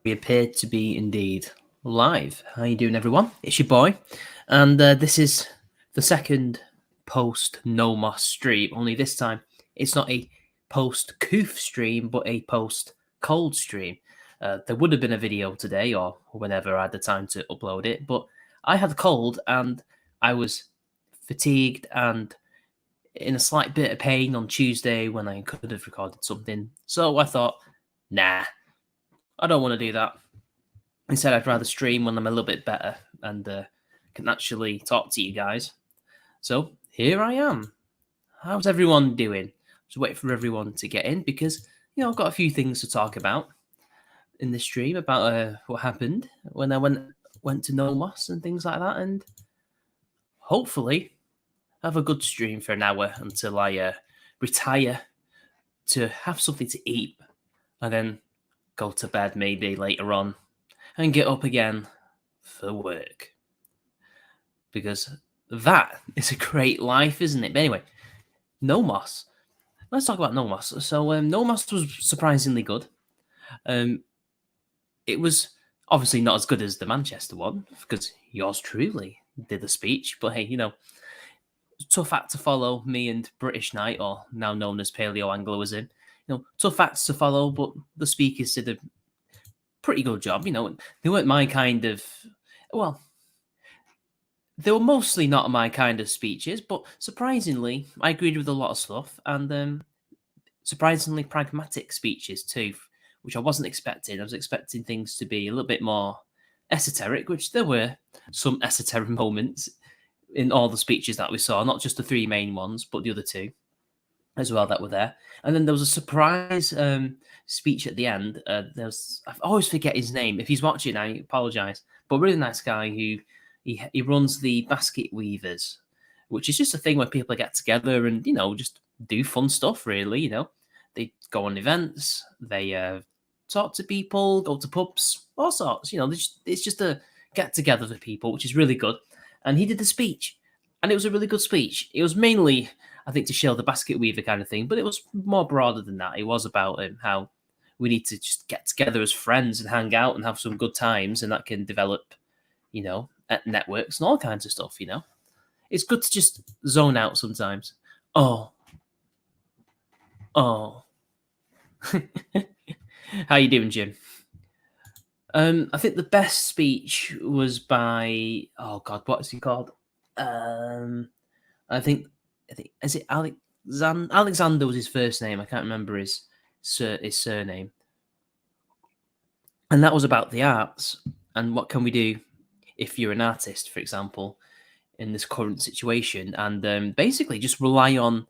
We appear to be indeed live. How you doing, everyone? It's your boy, and this is the second post-Nomos stream. Only this time, it's not a post-Coof stream, but a post-cold stream. There would have been a video today, or whenever I had the time to upload it, but I had a cold and I was fatigued and in a slight bit of pain on Tuesday when I could have recorded something. So I thought, nah, I don't want to do that. Instead, I'd rather stream when I'm a little bit better and can actually talk to you guys. So here I am. How's everyone doing? Just wait for everyone to get in because I've got a few things to talk about in this stream about what happened when I went to Nomos and things like that, and hopefully have a good stream for an hour until I retire to have something to eat and then go to bed maybe later on and get up again for work. Because that is a great life, isn't it? But anyway, Nomos. Let's talk about Nomos. So Nomos was surprisingly good. It was obviously not as good as the Manchester one, because yours truly did the speech. But hey, tough act to follow, me and British Knight, or now known as Paleo Angloism. Tough acts to follow, but the speakers did a pretty good job. They weren't my kind of, well, they were mostly not my kind of speeches, but surprisingly, I agreed with a lot of stuff, and surprisingly pragmatic speeches too, which I wasn't expecting. I was expecting things to be a little bit more esoteric, which there were some esoteric moments in all the speeches that we saw, not just the three main ones, but the other two as well that were there. And then there was a surprise speech at the end. I always forget his name. If he's watching, I apologise. But a really nice guy who he runs the Basket Weavers, which is just a thing where people get together and just do fun stuff. Really, they go on events, they talk to people, go to pubs, all sorts. It's just a get together for people, which is really good. And he did the speech, and it was a really good speech. It was mainly, I think, to show the basket weaver kind of thing, but it was more broader than that. It was about how we need to just get together as friends and hang out and have some good times, and that can develop, at networks and all kinds of stuff. It's good to just zone out sometimes. Oh. How you doing, Jim? I think the best speech was by, oh God, what is he called? I think is it Alexander was his first name. I can't remember his surname. And that was about the arts and what can we do if you're an artist, for example, in this current situation, and basically just rely on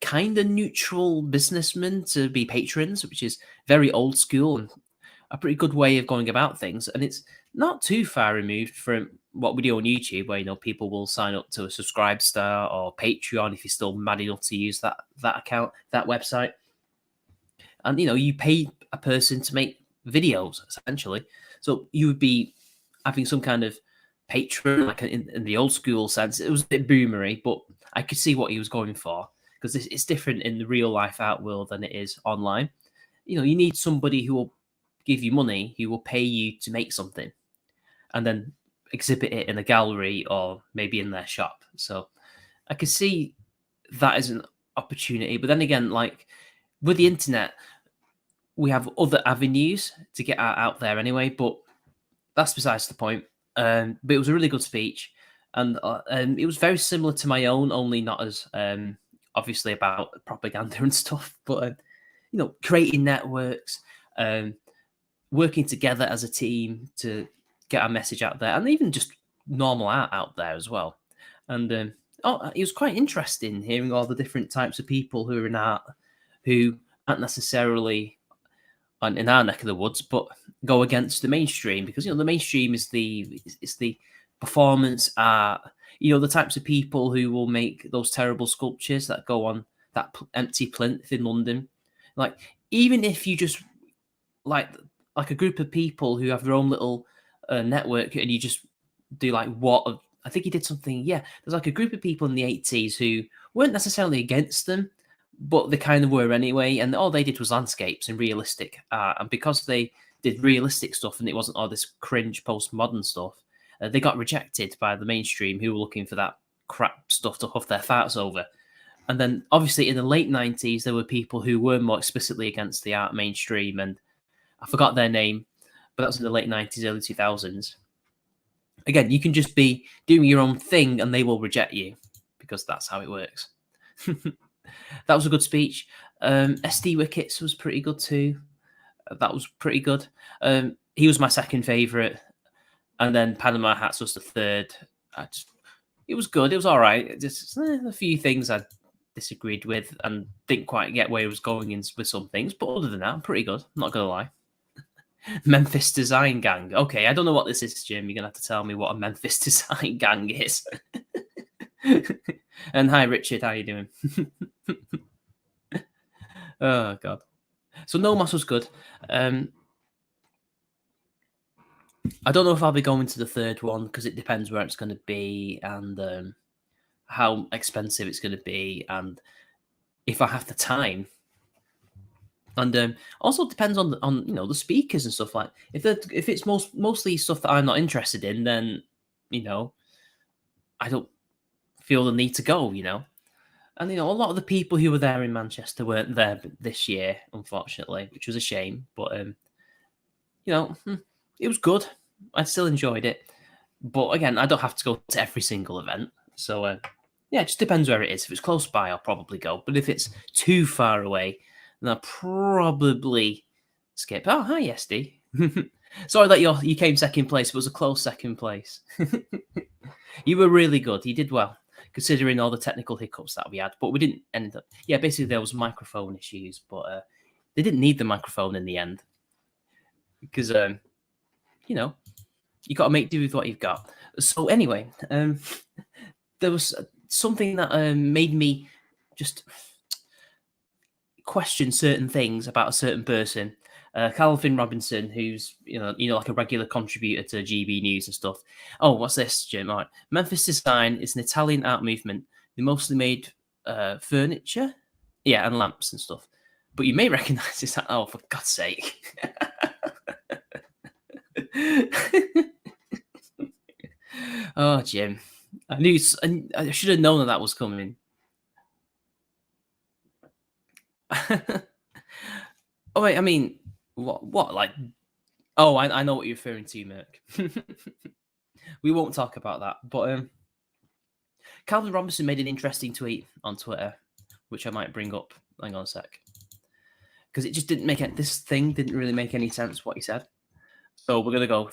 kind of neutral businessmen to be patrons, which is very old school and a pretty good way of going about things. And it's not too far removed from what we do on YouTube, where people will sign up to a Subscribe Star or Patreon if you're still mad enough to use that account, that website. And you pay a person to make videos essentially, so you would be having some kind of patron, like in the old school sense. It was a bit boomery, but I could see what he was going for, because it's different in the real life art world than it is online. You need somebody who will give you money, who will pay you to make something and then exhibit it in a gallery or maybe in their shop. So I could see that as an opportunity. But then again, like with the internet, we have other avenues to get out there anyway, but that's besides the point. But it was a really good speech, and it was very similar to my own, only not as obviously about propaganda and stuff, but creating networks, working together as a team to get our message out there, and even just normal art out there as well. And it was quite interesting hearing all the different types of people who are in art, who aren't necessarily in our neck of the woods, but go against the mainstream, because the mainstream is the performance art. The types of people who will make those terrible sculptures that go on that empty plinth in London. Like, even if you just like a group of people who have their own little network, and you just do like what I think he did something. Yeah, there's like a group of people in the 80s who weren't necessarily against them, but they kind of were anyway. And all they did was landscapes and realistic art. And because they did realistic stuff and it wasn't all this cringe postmodern stuff, they got rejected by the mainstream who were looking for that crap stuff to huff their farts over. And then obviously in the late 90s, there were people who were more explicitly against the art mainstream, and I forgot their name, but that was in the late 90s, early 2000s. Again, you can just be doing your own thing and they will reject you because that's how it works. That was a good speech. SD Wickets was pretty good too. That was pretty good. He was my second favourite. And then Panama Hats was the third. It was good. It was all right. Just a few things I disagreed with and didn't quite get where he was going in with some things. But other than that, I'm pretty good. I'm not going to lie. Memphis Design Gang. Okay, I don't know what this is, Jim. You're going to have to tell me what a Memphis Design Gang is. And hi, Richard. How you doing? Oh, God. So Nomos was good. I don't know if I'll be going to the third one because it depends where it's going to be and how expensive it's going to be and if I have the time. And also depends on the speakers and stuff like. If it's mostly stuff that I'm not interested in, then I don't feel the need to go. And a lot of the people who were there in Manchester weren't there this year, unfortunately, which was a shame. But it was good. I still enjoyed it. But again, I don't have to go to every single event. So it just depends where it is. If it's close by, I'll probably go. But if it's too far away, then I'll probably skip. Oh, hi, SD. Sorry that you came second place. It was a close second place. You were really good. You did well, considering all the technical hiccups that we had. But we didn't end up. Yeah, basically there was microphone issues, but they didn't need the microphone in the end because you got to make do with what you've got. So anyway, there was something that made me just question certain things about a certain person. Calvin Robinson, who's like a regular contributor to GB News and stuff. Oh, what's this, Jim? All right. Memphis Design is an Italian art movement. They mostly made furniture, and lamps and stuff. But you may recognise this. Oh, for God's sake! Oh, Jim, I should have known that was coming. Oh wait, I mean, what? Like, oh, I know what you're referring to, Merc. We won't talk about that. But Calvin Robinson made an interesting tweet on Twitter, which I might bring up. Hang on a sec, because it just didn't make it. This thing didn't really make any sense what he said. So we're gonna go.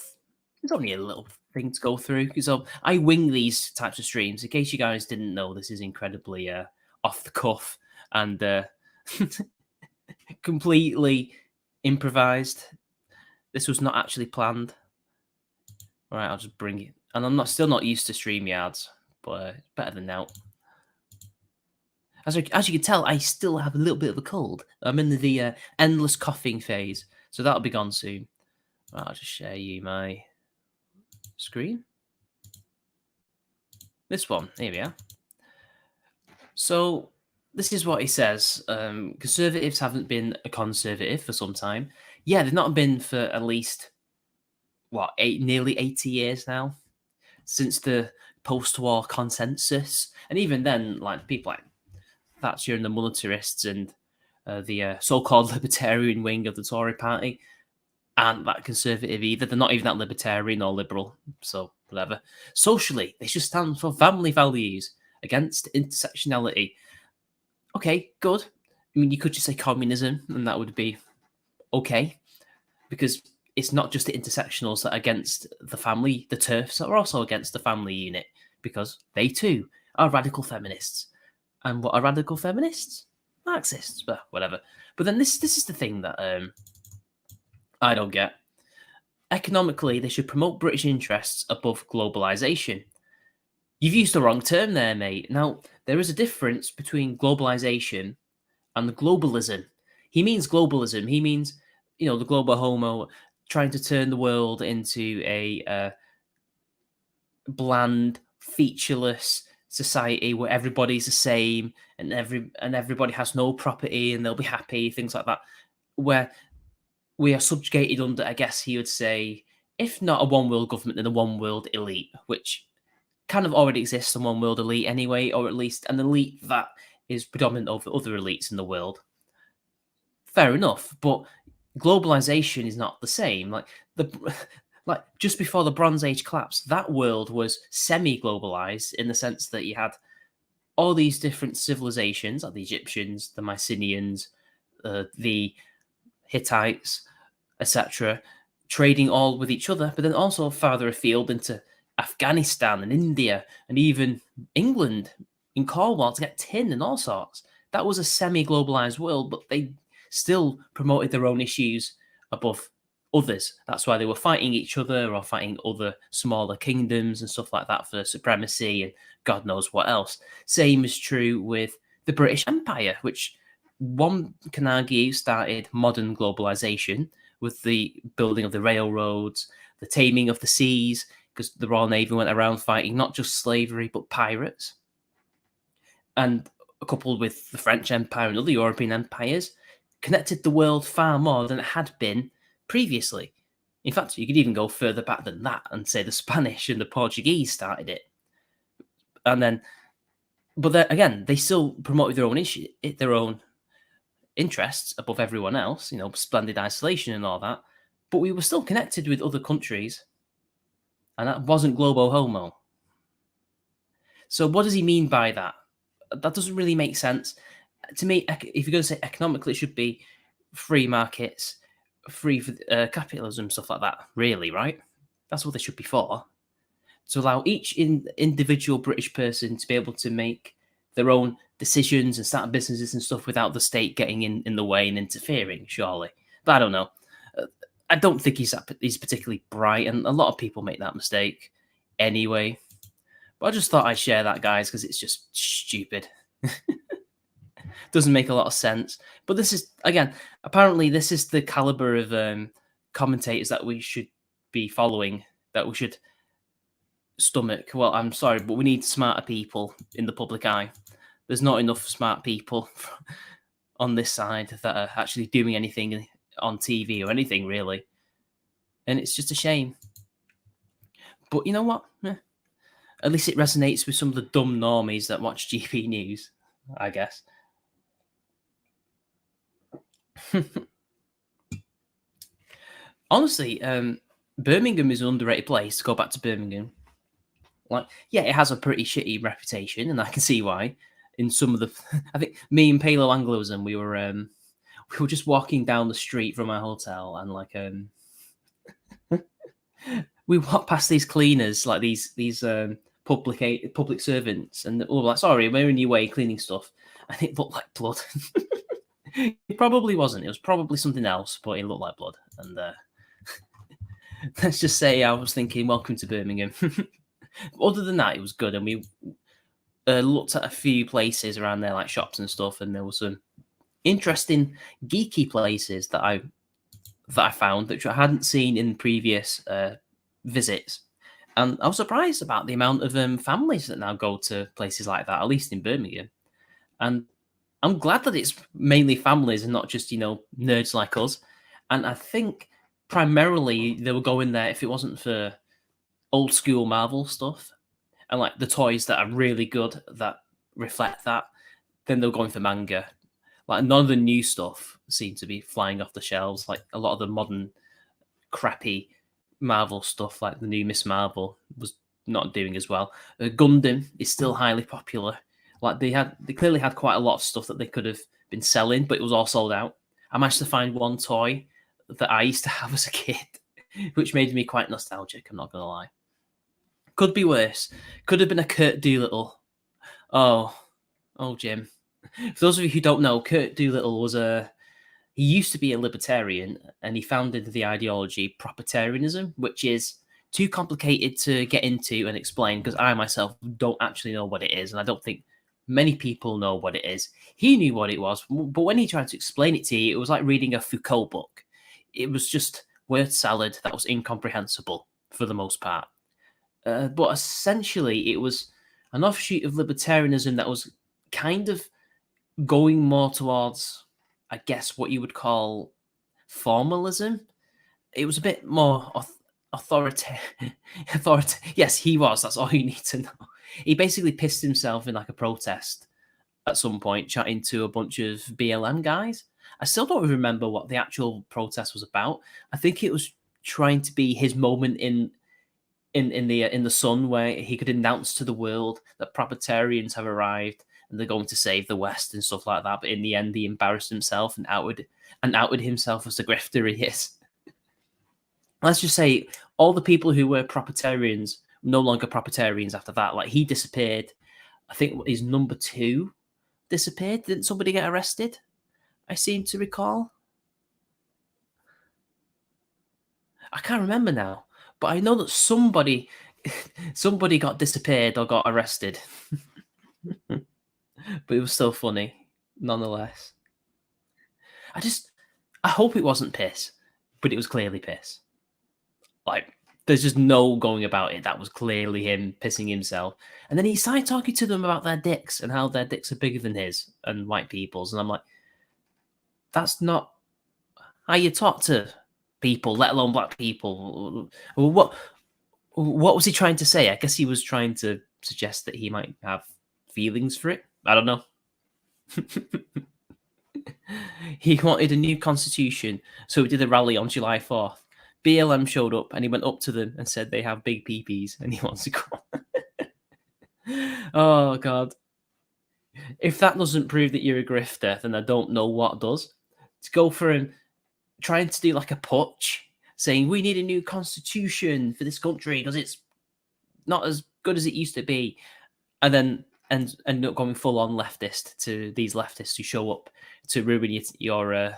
It's only a little thing to go through because I wing these types of streams. In case you guys didn't know, this is incredibly off the cuff and completely improvised. This was not actually planned. All right, I'll just bring it. And I'm still not used to StreamYards, but it's better than now. As you can tell, I still have a little bit of a cold. I'm in the endless coughing phase, so that'll be gone soon. Right, I'll just share you my screen. This one, here we are. So this is what he says. Conservatives haven't been a conservative for some time. Yeah, they've not been for at least, nearly 80 years now, since the post-war consensus. And even then, like people like Thatcher and the monetarists and the so-called libertarian wing of the Tory party aren't that conservative either. They're not even that libertarian or liberal, so whatever. Socially, they should stand for family values against intersectionality. Okay, good. I mean, you could just say communism, and that would be okay, because it's not just the intersectionals that are against the family. The TERFs are also against the family unit, because they too are radical feminists. And what are radical feminists? Marxists, but whatever. But then this is the thing that I don't get. Economically, they should promote British interests above globalization. You've used the wrong term there, mate. Now, there is a difference between globalization and the globalism. He means globalism. He means, the global homo trying to turn the world into a bland, featureless society where everybody's the same and everybody has no property and they'll be happy, things like that. Where we are subjugated under, I guess he would say, if not a one world government, then a one world elite, which kind of already exists, a one world elite anyway, or at least an elite that is predominant over other elites in the world. Fair enough, but globalization is not the same. Like the like just before the Bronze Age collapsed, that world was semi-globalized in the sense that you had all these different civilizations, like the Egyptians, the Mycenaeans, the Hittites, etc., trading all with each other, but then also farther afield into Afghanistan and India and even England in Cornwall to get tin and all sorts. That was a semi-globalized world, but they still promoted their own issues above others. That's why they were fighting each other or fighting other smaller kingdoms and stuff like that for supremacy and God knows what else. Same is true with the British Empire, which one can argue started modern globalization with the building of the railroads, the taming of the seas, because the Royal Navy went around fighting not just slavery but pirates. And coupled with the French Empire and other European empires, connected the world far more than it had been previously. In fact, you could even go further back than that and say the Spanish and the Portuguese started it. And then, but then again, they still promoted their own their own interests above everyone else, splendid isolation and all that. But we were still connected with other countries, and that wasn't globo homo. So what does he mean by that? That doesn't really make sense. To me, if you're going to say economically, it should be free markets, free for capitalism, stuff like that, really, right? That's what they should be for. To allow each individual British person to be able to make their own decisions and start businesses and stuff without the state getting in the way and interfering, surely. But I don't know. I don't think he's particularly bright, and a lot of people make that mistake anyway. But I just thought I'd share that, guys, because it's just stupid. Doesn't make a lot of sense. But this is, again, apparently this is the caliber of commentators that we should be following, that we should stomach. Well, I'm sorry, but we need smarter people in the public eye. There's not enough smart people on this side that are actually doing anything on TV or anything, really. And it's just a shame. But you know what? At least it resonates with some of the dumb normies that watch GP News, I guess. Honestly, Birmingham is an underrated place. To go back to Birmingham, like, yeah, it has a pretty shitty reputation, and I can see why. In some of the, I think me and Palo Angloism, we were just walking down the street from our hotel, and like we walked past these cleaners, like these public servants, and all like, sorry, we're in your way cleaning stuff, and it looked like blood. It probably wasn't. It was probably something else, but it looked like blood. And let's just say I was thinking, welcome to Birmingham. Other than that, it was good, and we looked at a few places around there, like shops and stuff, and there was some interesting geeky places that I found that I hadn't seen in previous visits. And I was surprised about the amount of families that now go to places like that, at least in Birmingham. And I'm glad that it's mainly families and not just, nerds like us. And I think primarily they were going there if it wasn't for old school Marvel stuff and like the toys that are really good that reflect that, then they're going for manga. Like none of the new stuff seemed to be flying off the shelves. Like a lot of the modern crappy Marvel stuff, like the new Miss Marvel, was not doing as well. Gundam is still highly popular. Like they clearly had quite a lot of stuff that they could have been selling, but it was all sold out. I managed to find one toy that I used to have as a kid, which made me quite nostalgic. I'm not gonna lie. Could be worse. Could have been a Kurt Doolittle. Oh, Jim. For those of you who don't know, Kurt Doolittle was he used to be a libertarian, and he founded the ideology propertarianism, which is too complicated to get into and explain because I myself don't actually know what it is, and I don't think many people know what it is. He knew what it was, but when he tried to explain it to you, it was like reading a Foucault book. It was just word salad that was incomprehensible for the most part. But essentially, it was an offshoot of libertarianism that was kind of going more towards, I guess, what you would call formalism. It was a bit more authoritative. Yes, he was. That's all you need to know. He basically pissed himself in like a protest at some point, chatting to a bunch of BLM guys. I still don't remember what the actual protest was about. I think it was trying to be his moment in the sun, where he could announce to the world that proprietarians have arrived and they're going to save the West and stuff like that. But in the end, he embarrassed himself and outed himself as the grifter he is. Let's just say all the people who were proprietarians no longer proprietarians after that. Like, he disappeared. I think his number 2 disappeared. Didn't somebody get arrested? I seem to recall. I can't remember now, but I know that somebody got disappeared or got arrested. But it was still funny, nonetheless. I hope it wasn't piss, but it was clearly piss. Like, there's just no going about it. That was clearly him pissing himself. And then he started talking to them about their dicks and how their dicks are bigger than his and white people's. And I'm like, that's not how you talk to people, let alone black people. What was he trying to say? I guess he was trying to suggest that he might have feelings for it. I don't know. He wanted a new constitution, so he did a rally on July 4th. BLM showed up and he went up to them and said they have big peepees and he wants to go. Oh, God. If that doesn't prove that you're a grifter, then I don't know what does. To go for him trying to do like a putsch, saying we need a new constitution for this country because it's not as good as it used to be, and then end up going full on leftist to these leftists who show up to ruin your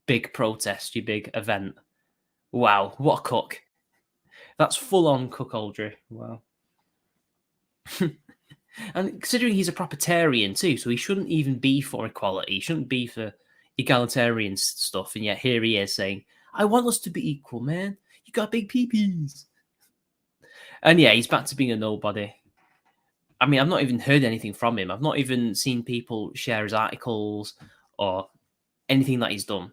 big protest, your big event. Wow, what a cook! That's full on cuckoldry. Wow. And considering he's a proprietarian too, so he shouldn't even be for equality. He shouldn't be for egalitarian stuff, and yet here he is saying, "I want us to be equal, man. You got big peepees." And yeah, he's back to being a nobody. I mean, I've not even heard anything from him. I've not even seen people share his articles or anything that he's done.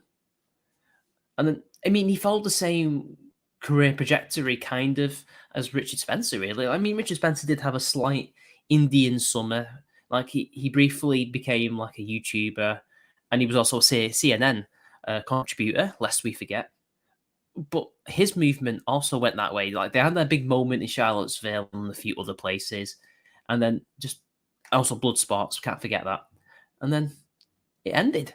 And then, I mean, he followed the same career trajectory kind of as Richard Spencer, really. I mean, Richard Spencer did have a slight Indian summer. Like, he briefly became like a YouTuber, and he was also a CNN contributor, lest we forget. But his movement also went that way. Like, they had that big moment in Charlottesville and a few other places, and then just also blood sports, can't forget that. And then it ended.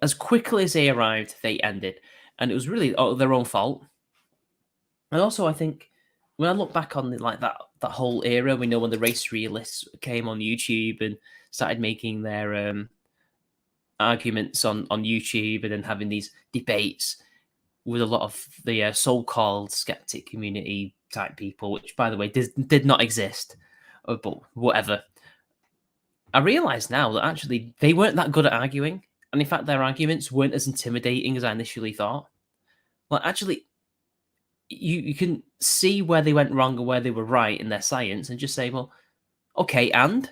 As quickly as they arrived, they ended. And it was really their own fault. And also, I think when I look back on like that whole era, we know when the race realists came on YouTube and started making their arguments on YouTube and then having these debates with a lot of the so-called skeptic community type people, which, by the way, did not exist. But whatever. I realise now that actually they weren't that good at arguing. And in fact, their arguments weren't as intimidating as I initially thought. Like, actually, you can see where they went wrong and where they were right in their science and just say, well, okay, and?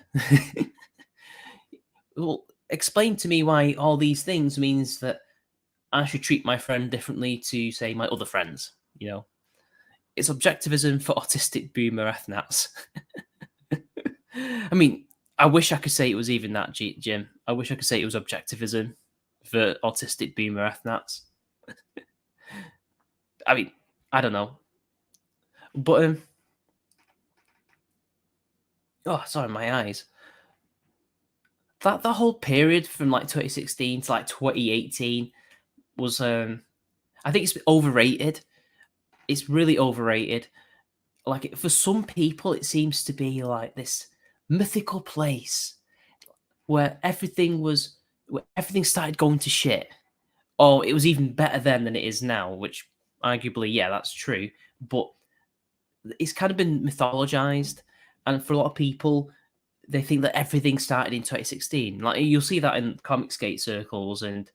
Well, explain to me why all these things means that I should treat my friend differently to, say, my other friends, you know? It's objectivism for autistic boomer ethnats. I mean, I wish I could say it was even that, Jim. I wish I could say it was objectivism for autistic boomer ethnats. I mean, I don't know. But, oh, sorry, my eyes. That whole period from like 2016 to like 2018 was, I think it's overrated. It's really overrated. Like, for some people, it seems to be like this mythical place where everything started going to shit. Or it was even better then than it is now, which arguably, yeah, that's true. But it's kind of been mythologized. And for a lot of people, they think that everything started in 2016. Like, you'll see that in comic skate circles and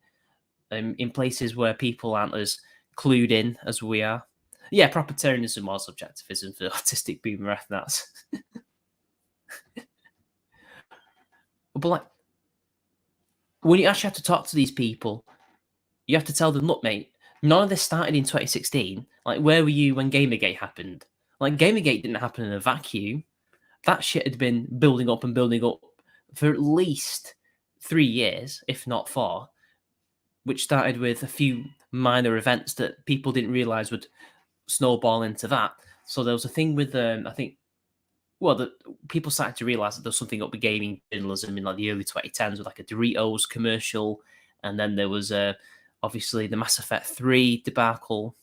in places where people aren't as clued in as we are. Yeah, proprietarianism or subjectivism for autistic boomer ethnats. But like, when you actually have to talk to these people, you have to tell them, look, mate, None of this started in 2016. Like, where were you when Gamergate happened? Like, Gamergate didn't happen in a vacuum. That shit had been building up and building up for at least 3 years, if not 4, which started with a few minor events that people didn't realize would snowball into that. So there was a thing with, I think, well, the people started to realize that there was something up with gaming journalism in like the early 2010s with like a Doritos commercial, and then there was obviously the Mass Effect 3 debacle.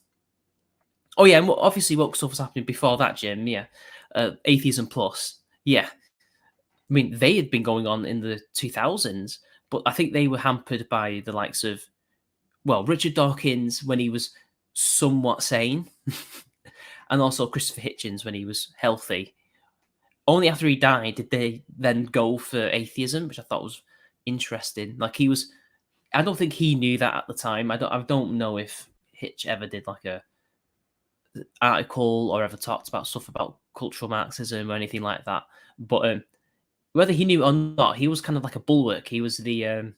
Oh yeah, and obviously what stuff was happening before that, Jim? Yeah, Atheism Plus. Yeah, I mean they had been going on in the 2000s, but I think they were hampered by the likes of, well, Richard Dawkins when he was somewhat sane, and also Christopher Hitchens when he was healthy. Only after he died did they then go for atheism, which I thought was interesting. Like he was, I don't think he knew that at the time. I don't know if Hitch ever did like a article or ever talked about stuff about cultural Marxism or anything like that. But whether he knew it or not, he was kind of like a bulwark. He was the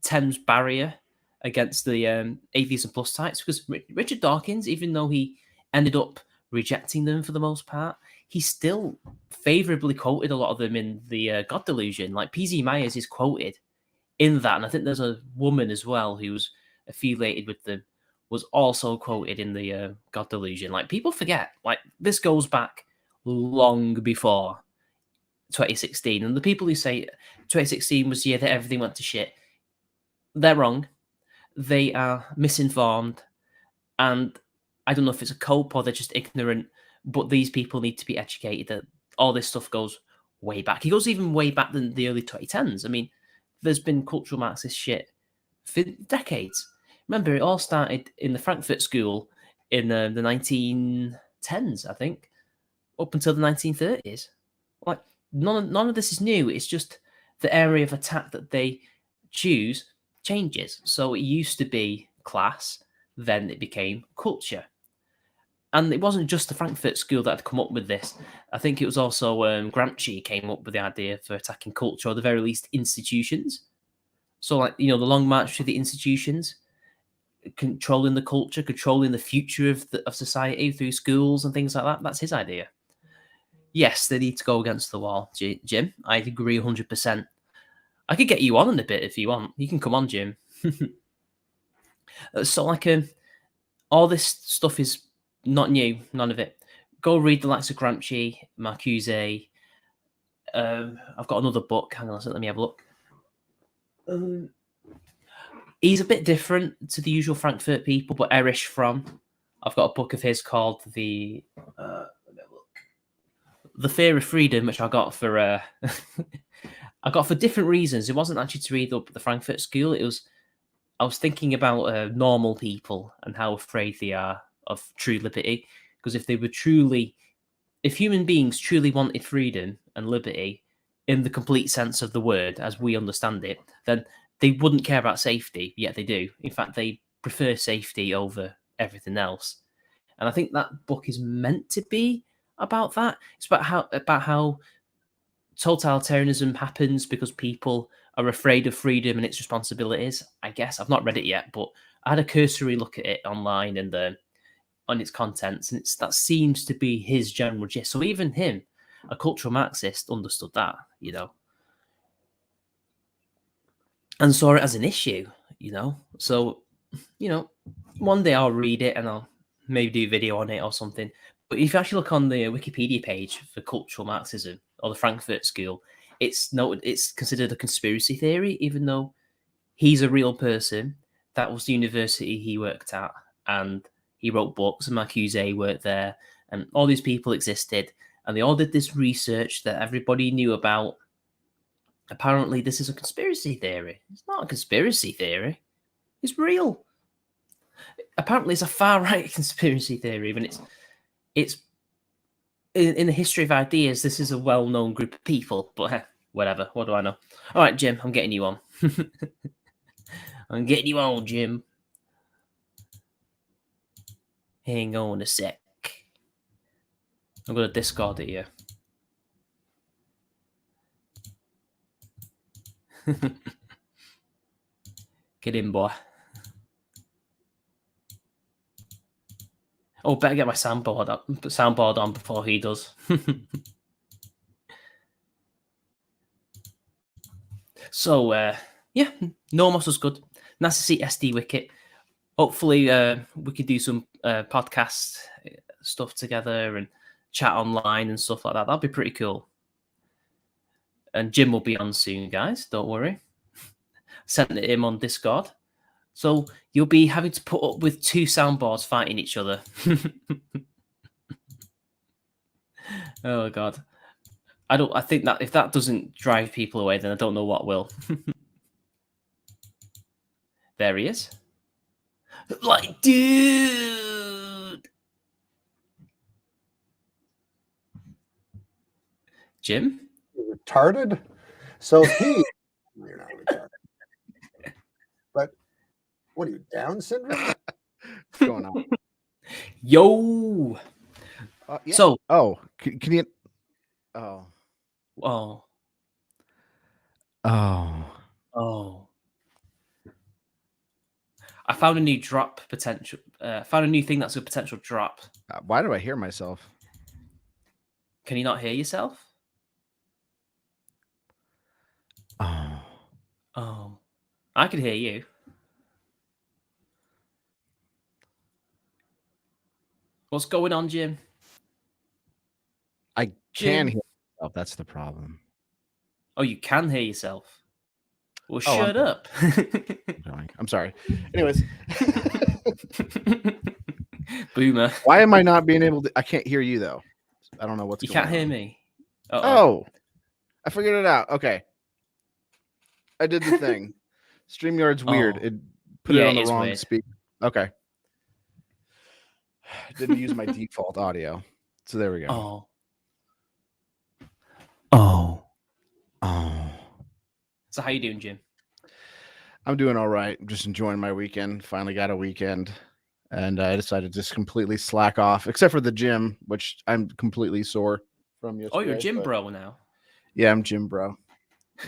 Thames barrier against the atheism plus types because Richard Dawkins, even though he ended up rejecting them for the most part, he still favorably quoted a lot of them in the God Delusion. Like PZ Myers is quoted in that, and I think there's a woman as well who's affiliated with them was also quoted in the God Delusion. Like people forget, like this goes back long before 2016, and the people who say 2016 was the year that everything went to shit, they're wrong. They are misinformed, and I don't know if it's a cope or they're just ignorant, but these people need to be educated that all this stuff goes way back. It goes even way back than the early 2010s. I mean, there's been cultural Marxist shit for decades. Remember, it all started in the Frankfurt School in the 1910s, I think, up until the 1930s. Like, none of this is new. It's just the area of attack that they choose changes. So it used to be class, then it became culture. And it wasn't just the Frankfurt School that had come up with this. I think it was also Gramsci came up with the idea for attacking culture, or at the very least, institutions. So, like, the Long March through the institutions, controlling the culture, controlling the future of society through schools and things like that. That's his idea. Yes, they need to go against the wall, Jim. I agree 100%. I could get you on in a bit if you want. You can come on, Jim. So, like, all this stuff is not new, none of it. Go read the likes of Gramsci, Marcuse. I've got another book. Hang on, let me have a look. He's a bit different to the usual Frankfurt people, but Erich Fromm. I've got a book of his called The Fear of Freedom, which I got for I got for different reasons. It wasn't actually to read up the Frankfurt School. It was I was thinking about normal people and how afraid they are of true liberty. Because if human beings truly wanted freedom and liberty in the complete sense of the word, as we understand it, then they wouldn't care about safety. Yet they do. In fact, they prefer safety over everything else. And I think that book is meant to be about that. It's about how totalitarianism happens because people are afraid of freedom and its responsibilities. I guess I've not read it yet, but I had a cursory look at it online and on its contents, and that seems to be his general gist. So even him, a cultural Marxist, understood that, and saw it as an issue. So, one day I'll read it and I'll maybe do a video on it or something. But if you actually look on the Wikipedia page for cultural Marxism or the Frankfurt School, it's considered a conspiracy theory, even though he's a real person. That was the university he worked at, and he wrote books, and Marcuse worked there, and all these people existed, and they all did this research that everybody knew about. Apparently, this is a conspiracy theory. It's not a conspiracy theory. It's real. Apparently, it's a far right conspiracy theory, and it's in the history of ideas. This is a well-known group of people, but whatever. What do I know? All right, Jim, I'm getting you on. I'm getting you on, Jim. Hang on a sec. I'm gonna Discord it, yeah. Get in, boy. Oh, better get my soundboard on before he does. So, yeah, Nomos was good. Nice to see SD Wicket. Hopefully, we could do some podcast stuff together and chat online and stuff like that. That'd be pretty cool. And Jim will be on soon, guys. Don't worry. Sent it him on Discord. So you'll be having to put up with 2 soundboards fighting each other. Oh God. I think that if that doesn't drive people away, then I don't know what will. There he is. Like, dude. Jim? You're retarded? So he... You're not retarded. But what are you, Down syndrome? What's going on? Yo. Yeah. So. Oh, can you... Oh. Oh. Oh. Oh. I found a new drop potential. Found a new thing that's a potential drop. Why do I hear myself? Can you not hear yourself? Oh. Oh. I can hear you. What's going on, Jim? I can hear myself. That's the problem. Oh, you can hear yourself. Well, Oh, shut up. I'm sorry. Anyways. Boomer. Why am I not being able to... I can't hear you, though. I don't know what's You going on. can't hear me. Oh. I figured it out. Okay. I did the thing. StreamYard's weird. It put it on the wrong speaker. Okay. Didn't use my default audio. So there we go. Oh. So how you doing, Jim? I'm doing all right. I'm just enjoying my weekend. Finally got a weekend. And I decided to just completely slack off, except for the gym, which I'm completely sore from yesterday. Oh, you're Jim Bro now. Yeah, I'm Jim Bro.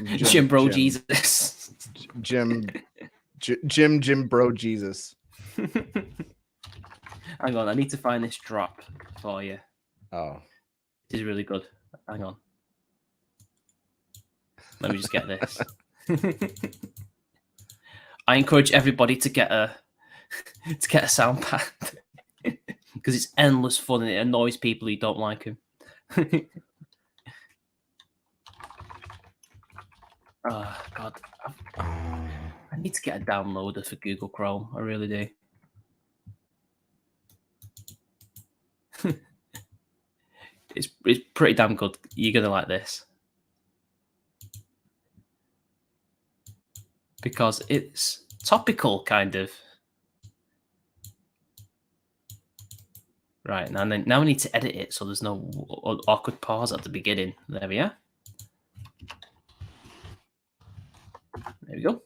Jim Bro Jesus. Jim Bro Jesus. Hang on, I need to find this drop for you. Oh. This is really good. Hang on. Let me just get this. I encourage everybody to get a sound pad because it's endless fun and it annoys people who don't like him. Oh God, I need to get a downloader for Google Chrome. I really do. It's pretty damn good. You're gonna like this because it's topical, kind of. Right, now we need to edit it so there's no awkward pause at the beginning. There we are. There we go.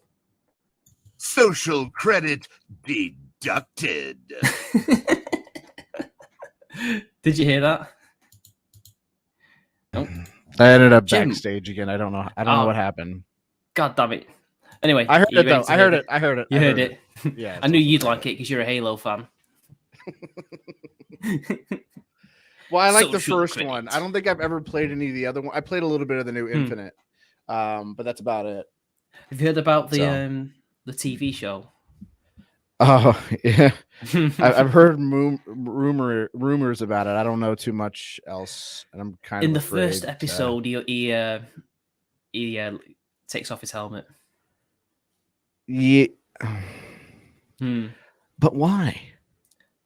Social credit deducted. Did you hear that? Nope. I ended up Jim. backstage again. I don't know what happened. God damn it. Anyway, I heard it though. I heard it. You heard it. Yeah. I knew you'd like it because you're a Halo fan. Well, I like the Social first credit. one. I don't think I've ever played any of the other one. I played a little bit of the new Infinite, but that's about it. Have you heard about the TV show? Oh yeah, I've heard rumors about it. I don't know too much else, and I'm kind of in the first episode. He takes off his helmet. Yeah, but why?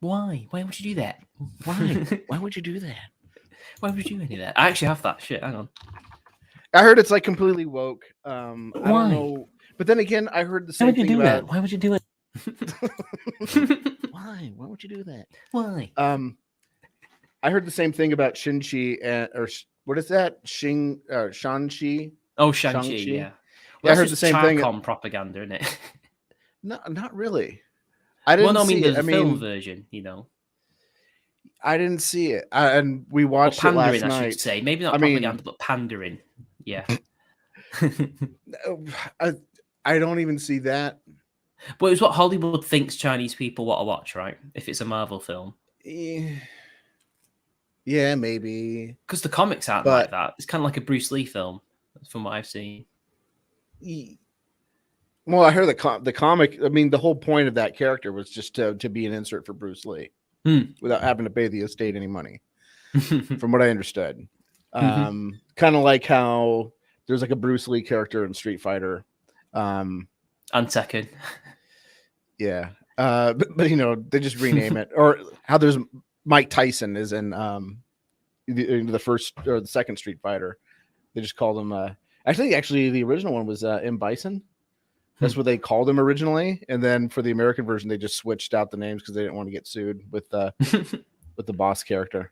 Why? Why would you do that? Why? Why would you do that? Why would you do any of that? I actually have that shit. Hang on. I heard it's like completely woke. I don't know, but then again, I heard the same thing about. Why would you do it? Why? Why would you do that? Why? I heard the same thing about Shin-Chi or what is that? Shang-Chi? Oh, Shang-Chi, yeah. Well, I heard the same thing. Propaganda, isn't it? No, not really. I didn't see it. The film version, you know. I didn't see it, and we watched it last night. I should say, maybe not propaganda, but pandering. Yeah. I don't even see that. But it's what Hollywood thinks Chinese people want to watch, right? If it's a Marvel film. Yeah, maybe. Because the comics aren't like that. It's kind of like a Bruce Lee film, from what I've seen. Well, I heard the comic. I mean, the whole point of that character was just to be an insert for Bruce Lee without having to pay the estate any money, from what I understood. Kind of like how there's like a Bruce Lee character in Street Fighter. And Tekken. Yeah. But you know, they just rename it. Or how there's Mike Tyson is in the first or the second Street Fighter. They just called him actually the original one was M. Bison. That's what they called him originally, and then for the American version, they just switched out the names because they didn't want to get sued with the boss character.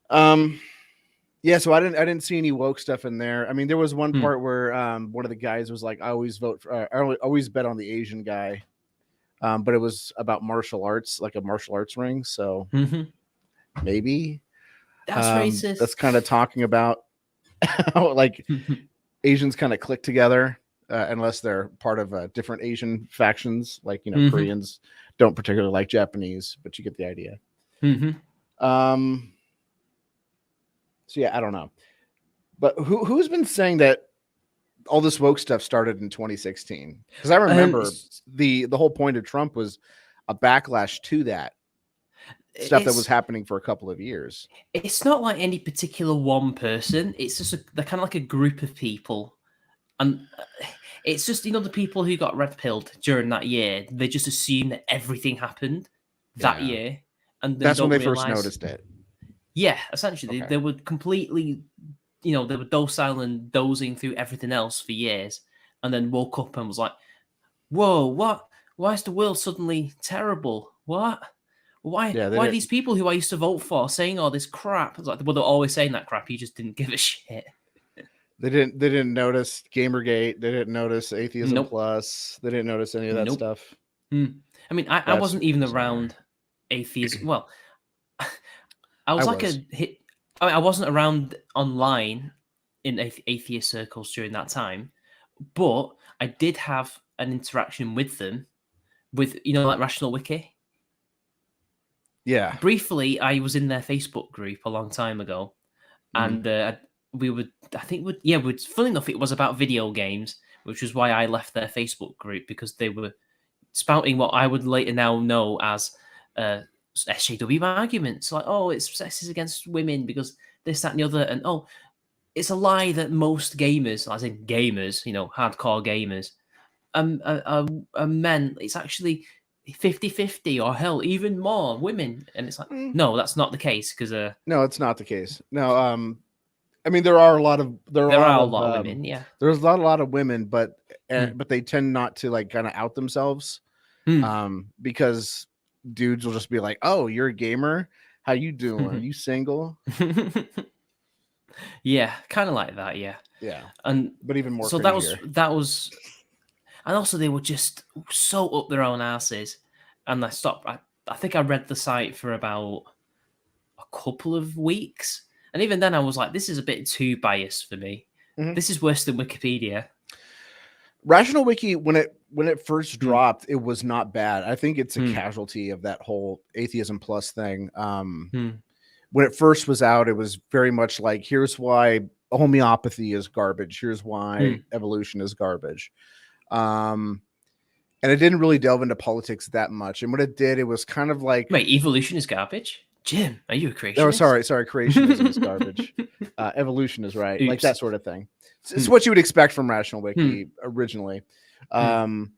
Yeah, so I didn't see any woke stuff in there. I mean, there was one part where one of the guys was like, "I always always bet on the Asian guy," but it was about martial arts, like a martial arts ring. So maybe that's racist. That's kind of talking about how like Asians kind of click together. Unless they're part of different Asian factions, like, you know, Koreans don't particularly like Japanese, but you get the idea. So yeah, I don't know, but who's been saying that all this woke stuff started in 2016? Because I remember the whole point of Trump was a backlash to that stuff that was happening for a couple of years. It's not like any particular one person. It's just they're kind of like a group of people. And it's just, you know, the people who got red pilled during that year, they just assume that everything happened that year. And that's when they first noticed it. Yeah, essentially. They were completely, you know, they were docile and dozing through everything else for years. And then woke up and was like, whoa, what? Why is the world suddenly terrible? What? Why are these people who I used to vote for saying all this crap? It's like, well, they're always saying that crap. You just didn't give a shit. They didn't notice Gamergate. They didn't notice Atheism Plus. They didn't notice any of that stuff. I mean, I wasn't even around atheism. Well, I wasn't around online in atheist circles during that time, but I did have an interaction with them, with, you know, like Rational Wiki. Yeah. Briefly, I was in their Facebook group a long time ago, and funny enough, it was about video games, which was why I left their Facebook group, because they were spouting what I would later now know as SJW arguments, like, oh, it's sexist against women because this, that, and the other, and oh, it's a lie that most gamers, as in gamers, you know, hardcore gamers, are men. It's actually 50-50, or hell, even more women, and it's like, no, that's not the case, because no, it's not the case. No, I mean, there are a lot of women. Yeah, there's a lot of women, but they tend not to like kind of out themselves, because dudes will just be like, "Oh, you're a gamer. How you doing? Are you single?" Yeah, kind of like that. Yeah, but even more. So that was, and also they were just so up their own asses, and I stopped. I think I read the site for about a couple of weeks. And even then, I was like, this is a bit too biased for me. This is worse than Wikipedia. Rational Wiki, when it first dropped, it was not bad. I think it's a casualty of that whole Atheism Plus thing. When it first was out, it was very much like, here's why homeopathy is garbage. Here's why evolution is garbage. And it didn't really delve into politics that much. And what it did, it was kind of like... Wait, evolution is garbage? Jim, are you a creationist? Oh, sorry. Creationism is garbage. Evolution is right. Oops. Like that sort of thing. It's what you would expect from Rational Wiki originally. And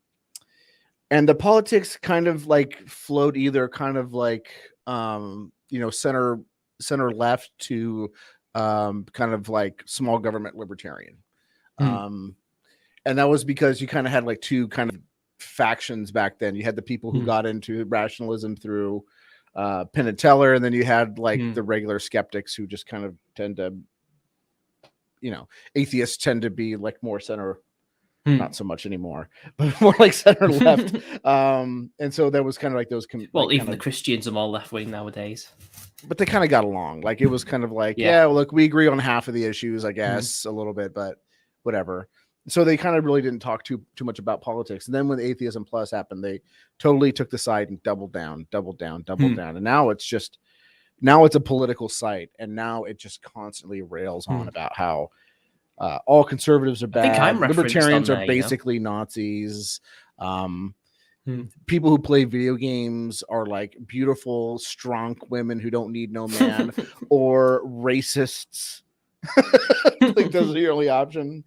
the politics kind of like flowed either kind of like, center left to kind of like small government libertarian. And that was because you kind of had like two kind of factions back then. You had the people who got into rationalism through Penn and Teller, and then you had like the regular skeptics who just kind of tend to, atheists tend to be like more center, not so much anymore, but more like center left. And so there was kind of like those. Even the Christians are more left wing nowadays, but they kind of got along. Like it was kind of like, look, we agree on half of the issues, I guess, a little bit, but whatever. so they kind of really didn't talk too much about politics. And then when Atheism Plus happened, they totally took the side and doubled down. And now it's a political site, and now it just constantly rails on about how all conservatives are bad. I think I'm Libertarians on are there, basically Nazis. People who play video games are like beautiful, strong women who don't need no man, or racists. Like those are the only options.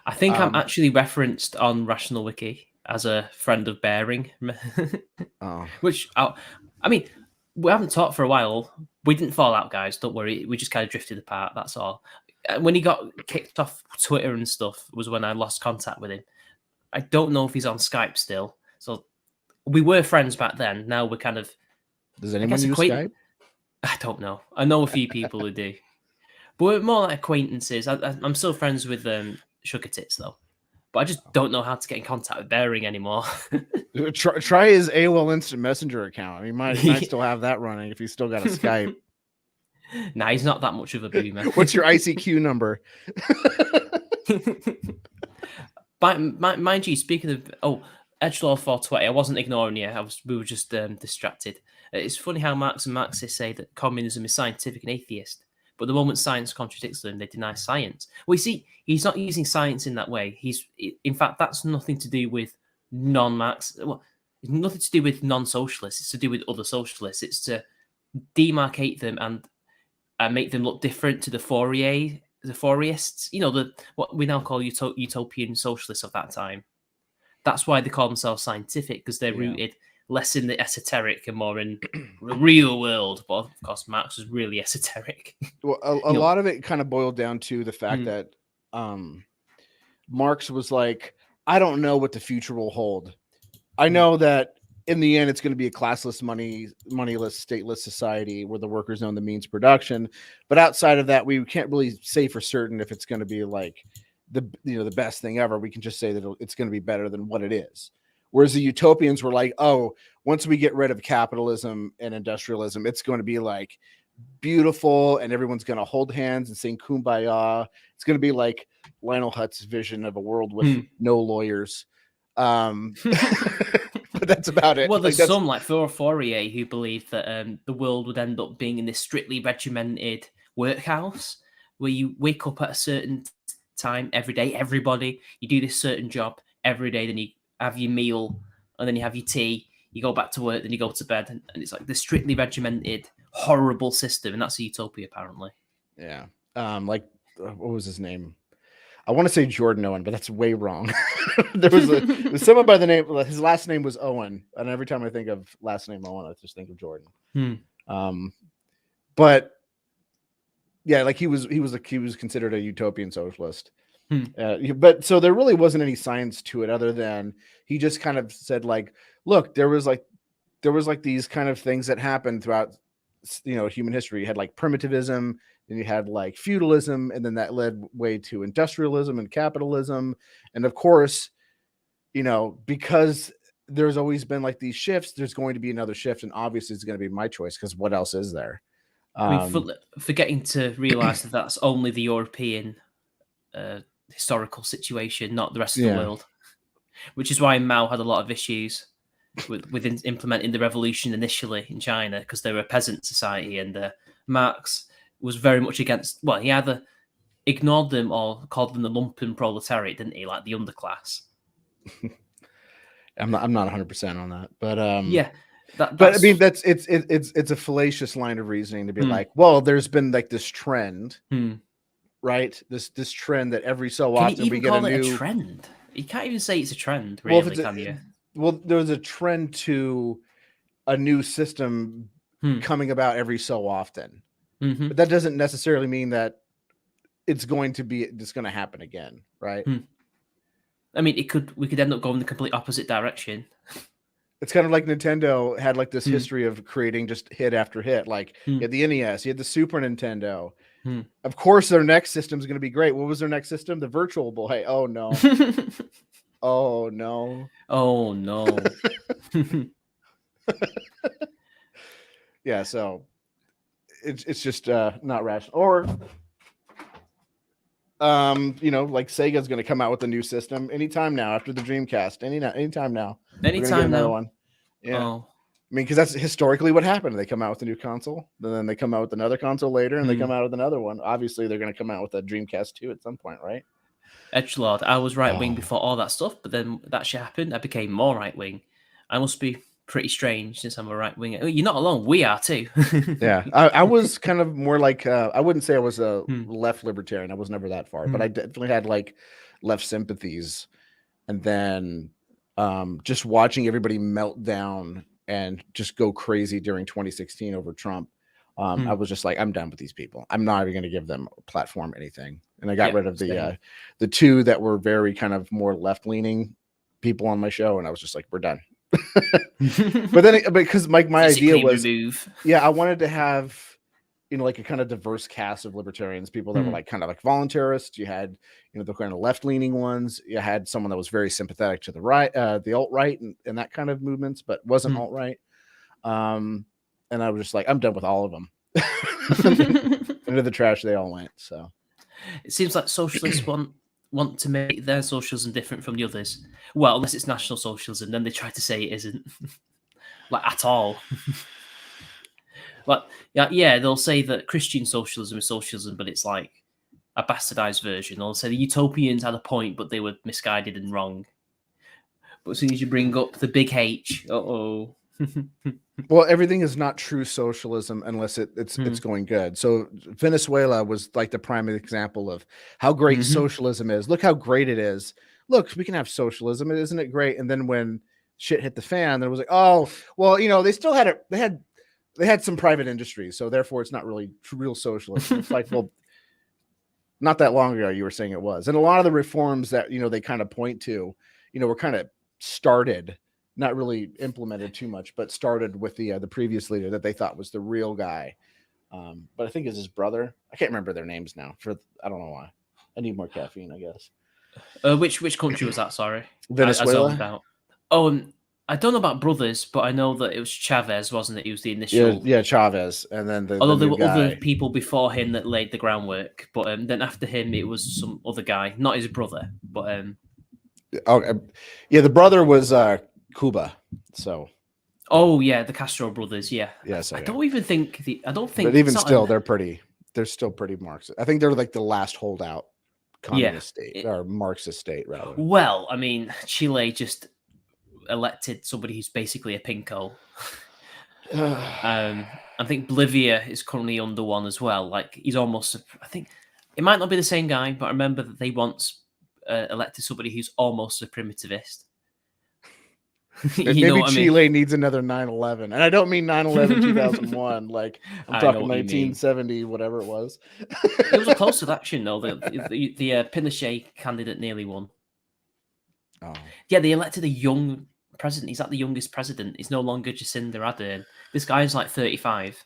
I think I'm actually referenced on Rational Wiki as a friend of Bearing, which I mean, we haven't talked for a while. We didn't fall out, guys. Don't worry. We just kind of drifted apart. That's all. When he got kicked off Twitter and stuff was when I lost contact with him. I don't know if he's on Skype still. So we were friends back then. Now we're kind of. Does anyone use Skype? I don't know. I know a few people who do, but we're more like acquaintances. I'm still friends with Sugar Tits though, but I just don't know how to get in contact with Bearing anymore. Try his AOL Instant Messenger account. He might still have that running if he's still got a Skype. Nah, he's not that much of a boomer. What's your ICQ number? Mind you, speaking of Edgelord 420, I wasn't ignoring you. We were just distracted. It's funny how Marx and Marxists say that communism is scientific and atheist, but the moment science contradicts them, they deny science. Well, you see, he's not using science in that way. In fact, that's nothing to do with non-Marx. Well, it's nothing to do with non-socialists. It's to do with other socialists. It's to demarcate them and make them look different to the Fourierists. You know, what we now call utopian socialists of that time. That's why they call themselves scientific, because they're rooted less in the esoteric and more in the real world. But of course, Marx was really esoteric. Well, a lot of it kind of boiled down to the fact that Marx was like, I don't know what the future will hold. I know that in the end, it's going to be a classless, moneyless, stateless society where the workers own the means of production. But outside of that, we can't really say for certain if it's going to be like the best thing ever. We can just say that it's going to be better than what it is. Whereas the utopians were like, oh, once we get rid of capitalism and industrialism, it's going to be like beautiful and everyone's going to hold hands and sing Kumbaya. It's going to be like Lionel Hutz's vision of a world with no lawyers. But that's about it. Well, there's some like Fourier who believe that the world would end up being in this strictly regimented workhouse where you wake up at a certain time every day, everybody, you do this certain job every day, then you have your meal and then you have your tea, you go back to work, then you go to bed, and it's like the strictly regimented, horrible system, and that's a utopia apparently. Yeah. Like what was his name? I want to say Jordan Owen, but that's way wrong. There was someone by the name, his last name was Owen, and every time I think of last name Owen, I just think of Jordan. But yeah, like he was considered a utopian socialist. But so there really wasn't any science to it other than he just kind of said like, look, there was like these kind of things that happened throughout human history. You had like primitivism, then you had like feudalism, and then that led way to industrialism and capitalism. And of course, because there's always been like these shifts, there's going to be another shift, and obviously it's going to be my choice because what else is there? Forgetting to realize that that's only the European historical situation, not the rest of the world, which is why Mao had a lot of issues with implementing the revolution initially in China, because they were a peasant society, and Marx was very much against. Well, he either ignored them or called them the lumpen proletariat, didn't he? Like the underclass. I'm not 100% on that, but yeah. But I mean, it's a fallacious line of reasoning to be like, well, there's been like this trend, right? This trend that every so often we get a new trend. You can't even say it's a trend, really, can you? Well, there's a trend to a new system coming about every so often, but that doesn't necessarily mean that it's going to happen again, right? I mean, we could end up going the complete opposite direction. It's kind of like Nintendo had like this history of creating just hit after hit. Like you had the NES, you had the Super Nintendo. Of course, their next system is going to be great. What was their next system? The Virtual Boy. Oh no. Oh no. Oh no. Yeah, so it's just not rational. Or Like Sega's going to come out with a new system anytime now after the Dreamcast. Anytime now. We're gonna get Anytime another now. one. Yeah. Oh. I mean, because that's historically what happened. They come out with a new console, then they come out with another console later, and they come out with another one. Obviously, they're going to come out with a Dreamcast 2 at some point, right? Edgelord, I was right wing before all that stuff, but then that shit happened. I became more right wing. I must be pretty strange since I'm a right winger. You're not alone. We are too. Yeah, I was kind of more like I wouldn't say I was a left libertarian. I was never that far, but I definitely had like left sympathies. And then just watching everybody melt down and just go crazy during 2016 over Trump, I was just like, I'm done with these people. I'm not even going to give them a platform, anything. And I got rid of the two that were very kind of more left leaning people on my show, and I was just like, we're done. But then because my idea was, I wanted to have like a kind of diverse cast of libertarians, people that were like kind of like voluntarists. You had the kind of left leaning ones. You had someone that was very sympathetic to the right, the alt right, and that kind of movements, but wasn't alt right. And I was just like, I'm done with all of them. Into the trash they all went. So it seems like socialists want to make their socialism different from the others. Well, unless it's National Socialism, then they try to say it isn't. Like, at all. Like, yeah, they'll say that Christian socialism is socialism, but it's like a bastardized version. They'll say the utopians had a point, but they were misguided and wrong. But as soon as you bring up the big H, uh-oh. Well, everything is not true socialism unless it's going good. So Venezuela was like the prime example of how great socialism is. Look how great it is. Look, we can have socialism. Isn't it great? And then when shit hit the fan, there was like, oh, well, they still had it. They had some private industries, so therefore it's not really real socialism. It's like, well, not that long ago you were saying it was. And a lot of the reforms that they kind of point to, were kind of started, not really implemented too much, but started with the previous leader that they thought was the real guy. But I think it's his brother. I can't remember their names now. I don't know why. I need more caffeine, I guess. Which country was that? Sorry, Venezuela. I don't know about brothers, but I know that it was Chavez, wasn't it? He was the initial. Yeah, Chavez, and then although there were other people before him that laid the groundwork, but then after him it was some other guy, not his brother, but the brother was Cuba. So. Oh yeah, the Castro brothers. Yeah. Yes. I don't think. But even still, they're still pretty Marxist. I think they're like the last holdout communist state or Marxist state, rather. Well, I mean, Chile just elected somebody who's basically a pinko. I think Bolivia is currently under one as well. Like he's almost. I think it might not be the same guy, but I remember that they once elected somebody who's almost a primitivist. Maybe Chile needs another 9/11, and I don't mean 9/11 2001. Like I'm talking 1970, whatever it was. It was a close election, though. The Pinochet candidate nearly won. Oh, yeah, they elected a young president. He's like the youngest president. He's no longer Jacinda Ardern. This guy's like 35.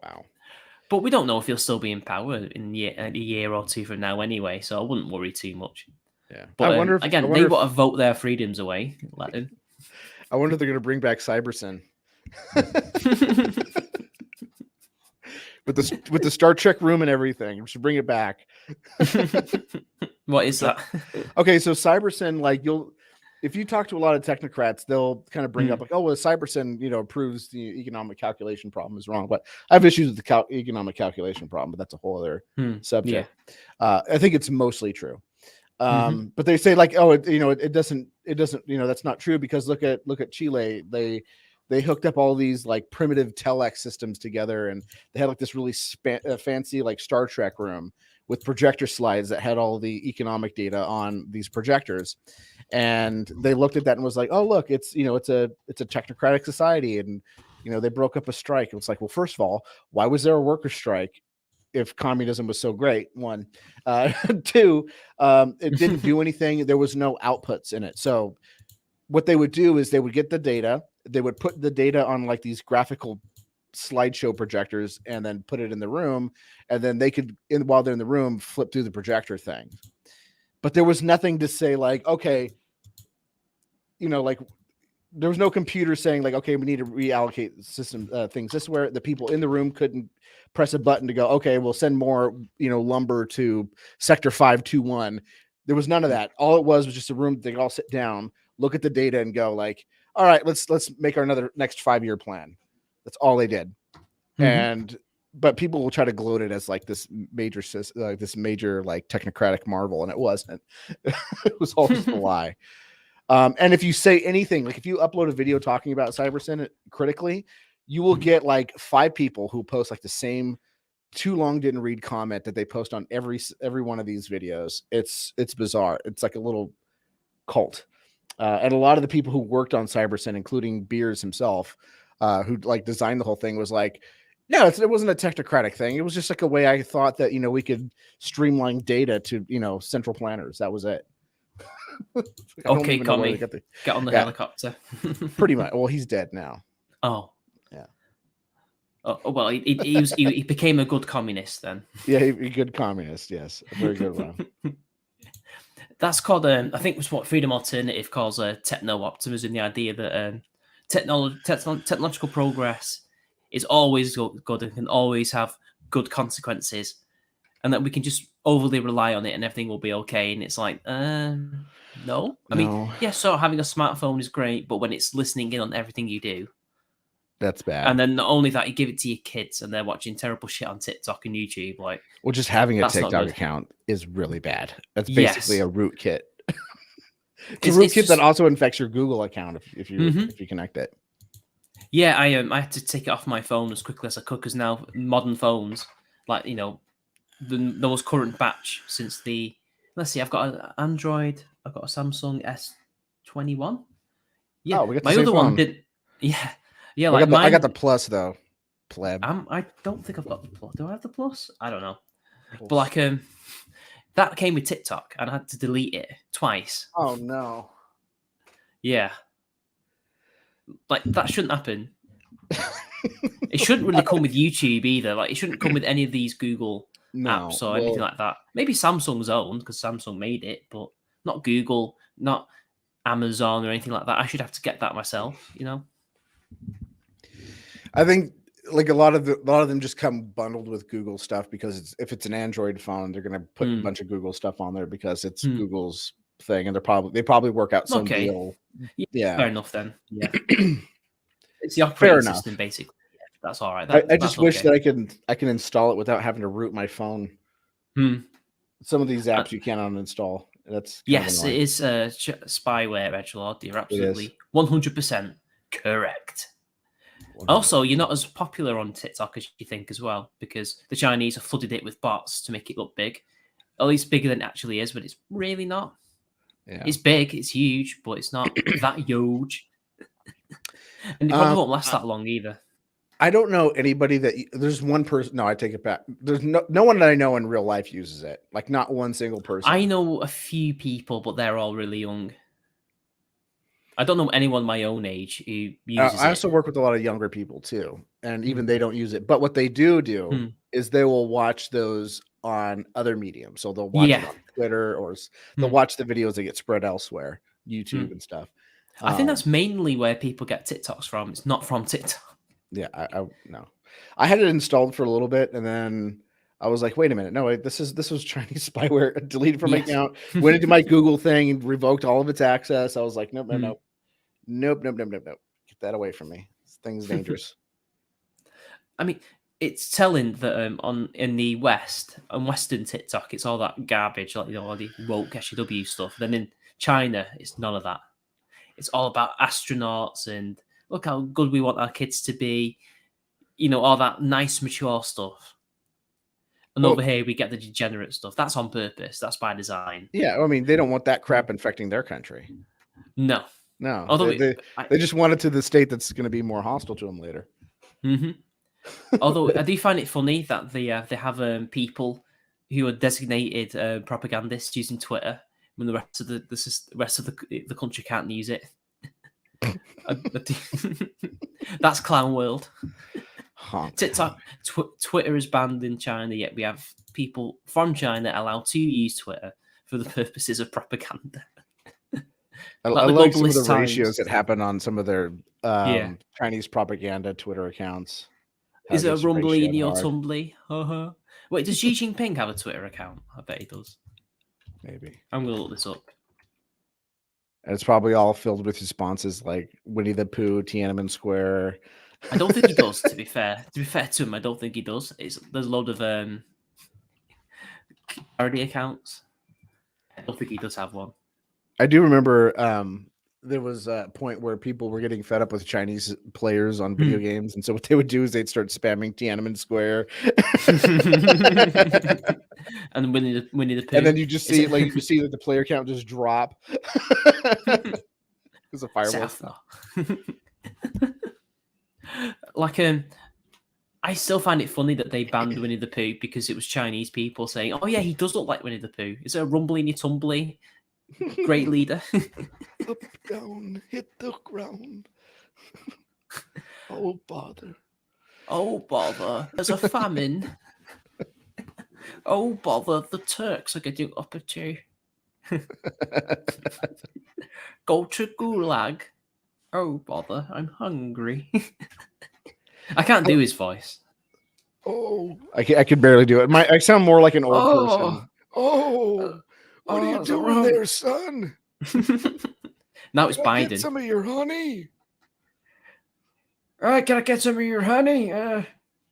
Wow. But we don't know if he'll still be in power in a year or two from now, anyway. So I wouldn't worry too much. Yeah, but I wonder if they want to vote their freedoms away. Latin. I wonder if they're going to bring back Cybersyn with the Star Trek room and everything. We should bring it back. What is that? Okay, so Cybersyn, like if you talk to a lot of technocrats, they'll kind of bring up like, oh, well, Cybersyn, proves the economic calculation problem is wrong. But I have issues with the economic calculation problem, but that's a whole other subject. Yeah. I think it's mostly true. But they say like, oh, it doesn't, that's not true because look at Chile. They hooked up all these like primitive telex systems together, and they had like this really fancy like Star Trek room with projector slides that had all the economic data on these projectors. And they looked at that and was like, oh, look, it's a technocratic society. And, they broke up a strike. It was like, well, first of all, why was there a worker strike if communism was so great? One, two, it didn't do anything. There was no outputs in it. So what they would do is they would get the data, they would put the data on like these graphical slideshow projectors and then put it in the room. And then they could, while they're in the room, flip through the projector thing. But there was nothing to say like, okay, like there was no computer saying like, okay, we need to reallocate system things. This is where the people in the room couldn't press a button to go, okay, we'll send more, lumber to sector 521. There was none of that. All it was just a room that they could all sit down, look at the data, and go like, all right, let's make our next 5-year plan. That's all they did. But people will try to gloat it as like this major like technocratic marvel, and it wasn't. It was all just a lie. And if you say anything, like if you upload a video talking about CyberSyn critically, you will get like 5 people who post like the same too long didn't read comment that they post on every one of these videos. It's bizarre. It's like a little cult. And a lot of the people who worked on CyberSyn, including Beers himself, who like designed the whole thing, was like, no, it wasn't a technocratic thing. It was just like a way I thought that, we could streamline data to, central planners. That was it. Okay, Tommy, get on the helicopter. Pretty much. Well, he's dead now. Oh. Yeah. Oh, well, he became a good communist then. Yeah, a good communist, yes. A very good one. That's called, I think it's what Freedom Alternative calls techno-optimism, the idea that technological progress is always good and can always have good consequences, and that we can just overly rely on it and everything will be okay. And it's like, no. I mean, yeah, so having a smartphone is great, but when it's listening in on everything you do, that's bad. And then not only that, you give it to your kids and they're watching terrible shit on TikTok and YouTube. Like, well, just having a TikTok account is really bad. That's basically a rootkit. It's a rootkit that also infects your Google account if you connect it. Yeah, I had to take it off my phone as quickly as I could, because now modern phones, like, the most current batch since let's see, I've got an Android, I've got a Samsung S21. Yeah, we got the my same other phone. one did. Yeah. I got the Plus though. Pleb. I don't think I've got the Plus. Do I have the Plus? I don't know. But like that came with TikTok, and I had to delete it twice. Oh no. Yeah. Like, that shouldn't happen. It shouldn't really come with YouTube either. Like, it shouldn't come with any of these Google apps or anything like that. Maybe Samsung's own, because Samsung made it, but not Google, not Amazon or anything like that. I should have to get that myself, I think like a lot of them just come bundled with Google stuff, because if it's an Android phone, they're going to put a bunch of Google stuff on there because it's Google's thing, and they probably work out some deal. Yeah, fair enough then. Yeah, it's the operating system basically. Yeah, that's all right. I just wish that I can install it without having to root my phone. Some of these apps you can't uninstall. That's yes, it is spyware, edgelord. You're absolutely 100% correct. Also, you're not as popular on TikTok as you think as well, because the Chinese have flooded it with bots to make it look big. At least bigger than it actually is, but it's really not. Yeah. It's big, it's huge, but it's not that huge. And it probably won't last that long either. I don't know anybody there's one person. No, I take it back. There's no one that I know in real life uses it. Like, not one single person. I know a few people, but they're all really young. I don't know anyone my own age who uses it. I also work with a lot of younger people too, and even they don't use it. But what they do is they will watch those on other mediums. So they'll watch it on Twitter, or they'll watch the videos that get spread elsewhere, YouTube and stuff. I think that's mainly where people get TikToks from. It's not from TikTok. Yeah, I had it installed for a little bit, and then I was like, wait a minute, no, wait, this was Chinese spyware. Deleted from my account, went into my Google thing and revoked all of its access. I was like, nope. Get that away from me. This thing's dangerous. I mean, it's telling that in the West, on Western TikTok, it's all that garbage, like all the woke SJW stuff. Then in China, it's none of that. It's all about astronauts and look how good we want our kids to be. All that nice, mature stuff. And over here, we get the degenerate stuff. That's on purpose. That's by design. Yeah, I mean, they don't want that crap infecting their country. No. Although they just want it to the state that's going to be more hostile to them later. Although I do find it funny that they have people who are designated propagandists using Twitter when the rest of the country can't use it. That's clown world. TikTok, Twitter is banned in China, yet we have people from China allowed to use Twitter for the purposes of propaganda. I Like the like some of the globalist times. ratios that happen on some of their Yeah. Chinese propaganda Twitter accounts. Is it a How they rumbly or hard. tumbly? Wait, does Xi Jinping have a Twitter account? I bet he does. Maybe. I'm gonna look this up. And it's probably all filled with responses like Winnie the Pooh, Tiananmen Square. I don't think he does. To be fair to him, I don't think he does. There's a load of parody accounts. I don't think he does have one. I do remember there was a point where people were getting fed up with Chinese players on video games, and so what they would do is they'd start spamming Tiananmen Square, and Winnie the Pooh. and then you just see that the player count just drop because of firewall stuff. Like I still find it funny that they banned Winnie the Pooh because it was Chinese people saying, "Oh yeah, he does look like Winnie the Pooh. Is it a rumbly tumbly? Great leader." Up, down, hit the ground. Oh bother! Oh bother! There's a famine. Oh bother! The Turks are getting up at you. Go to Gulag. Oh bother! I'm hungry. I can't do his voice. Oh, I could barely do it. I sound more like an old person. Oh, what are you doing there, son? Now it's Can I Biden. get some of your honey. Can I get some of your honey? You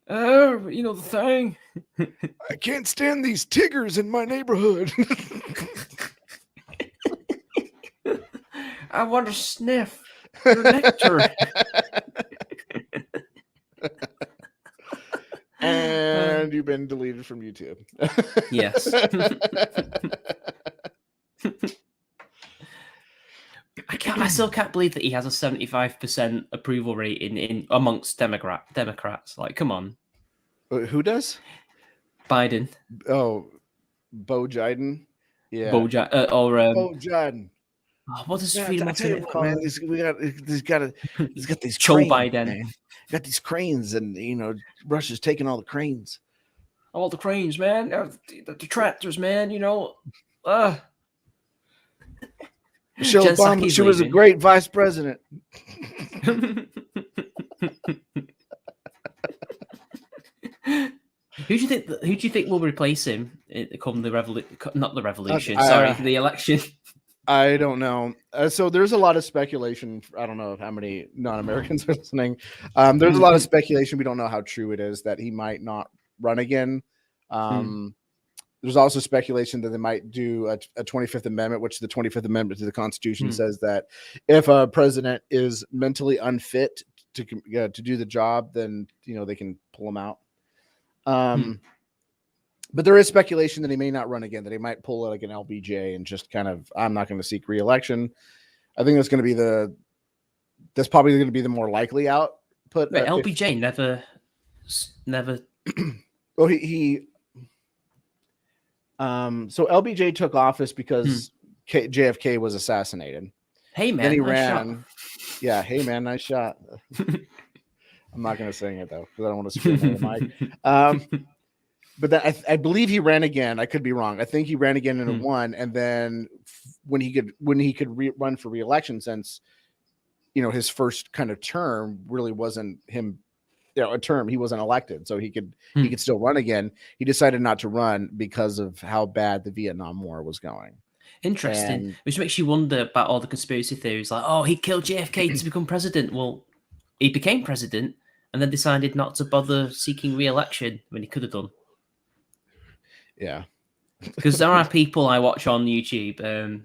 know the thing. I can't stand these Tiggers in my neighborhood. I want to sniff your nectar. And you've been deleted from YouTube. Yes. I still can't believe that he has a 75% approval rating in amongst Democrats. Like, come on. Who does? Biden. Oh, Bo Jiden. Yeah. Bo Jiden. What does freedom of he's got these Joe cranes, Biden. man. Got these cranes, and Russia's taking all the cranes. All the cranes, man. The tractors, man. Michelle Obama, she was a great vice president. Who do you think will replace him come the revolution? Not the revolution. The election. I don't know. So there's a lot of speculation. I don't know how many non-Americans are listening. There's a lot of speculation. We don't know how true it is that he might not run again. There's also speculation that they might do a 25th Amendment, which the 25th Amendment to the Constitution says that if a president is mentally unfit to do the job, then they can pull him out. But there is speculation that he may not run again, that he might pull like an LBJ and just I'm not going to seek re-election. I think that's probably going to be the more likely output. Wait, LBJ never. Well, so LBJ took office because JFK was assassinated. Hey man, then he nice ran. Shot. Yeah, hey man, nice shot. I'm not going to sing it though because I don't want to scream on the mic. But I believe he ran again. I could be wrong. I think he ran again and won. And then when he could run for re-election, since his first kind of term really wasn't him, a term, he wasn't elected, so he could still run again. He decided not to run because of how bad the Vietnam War was going. Interesting. Which makes you wonder about all the conspiracy theories, like, oh, he killed JFK to become president. Well, he became president and then decided not to bother seeking re-election when he could have done. Yeah, because there are people I watch on YouTube.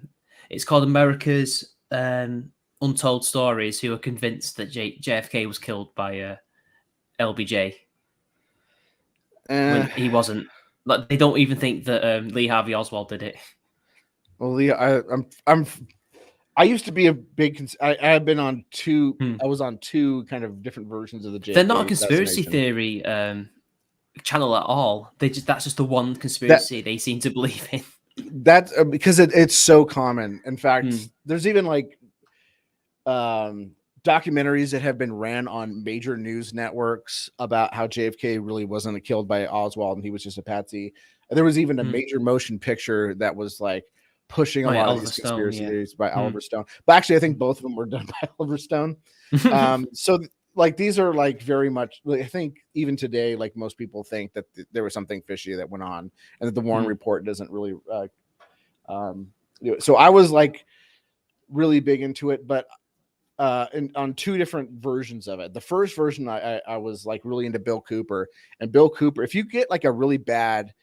It's called America's Untold Stories, who are convinced that JFK was killed by LBJ when he wasn't. Like, they don't even think that Lee Harvey Oswald did it. Well, Lee, I used to be a big. I have been on two. I was on two kind of different versions of the JFK. They're not a conspiracy theory channel at all. That's just the one conspiracy they seem to believe in. That's because it's so common. In fact, there's even like documentaries that have been ran on major news networks about how JFK really wasn't killed by Oswald and he was just a patsy. There was even a major motion picture that was like pushing a Oh, yeah, lot of Oliver these Stone, conspiracy yeah. theories by Oliver Stone. But actually, I think both of them were done by Oliver Stone. So like these are like very much, I think even today, like most people think that there was something fishy that went on, and that the Warren report doesn't really do it. So I was like really big into it, but on two different versions of it. The first version, I was like really into Bill Cooper, and Bill Cooper, if you get like a really bad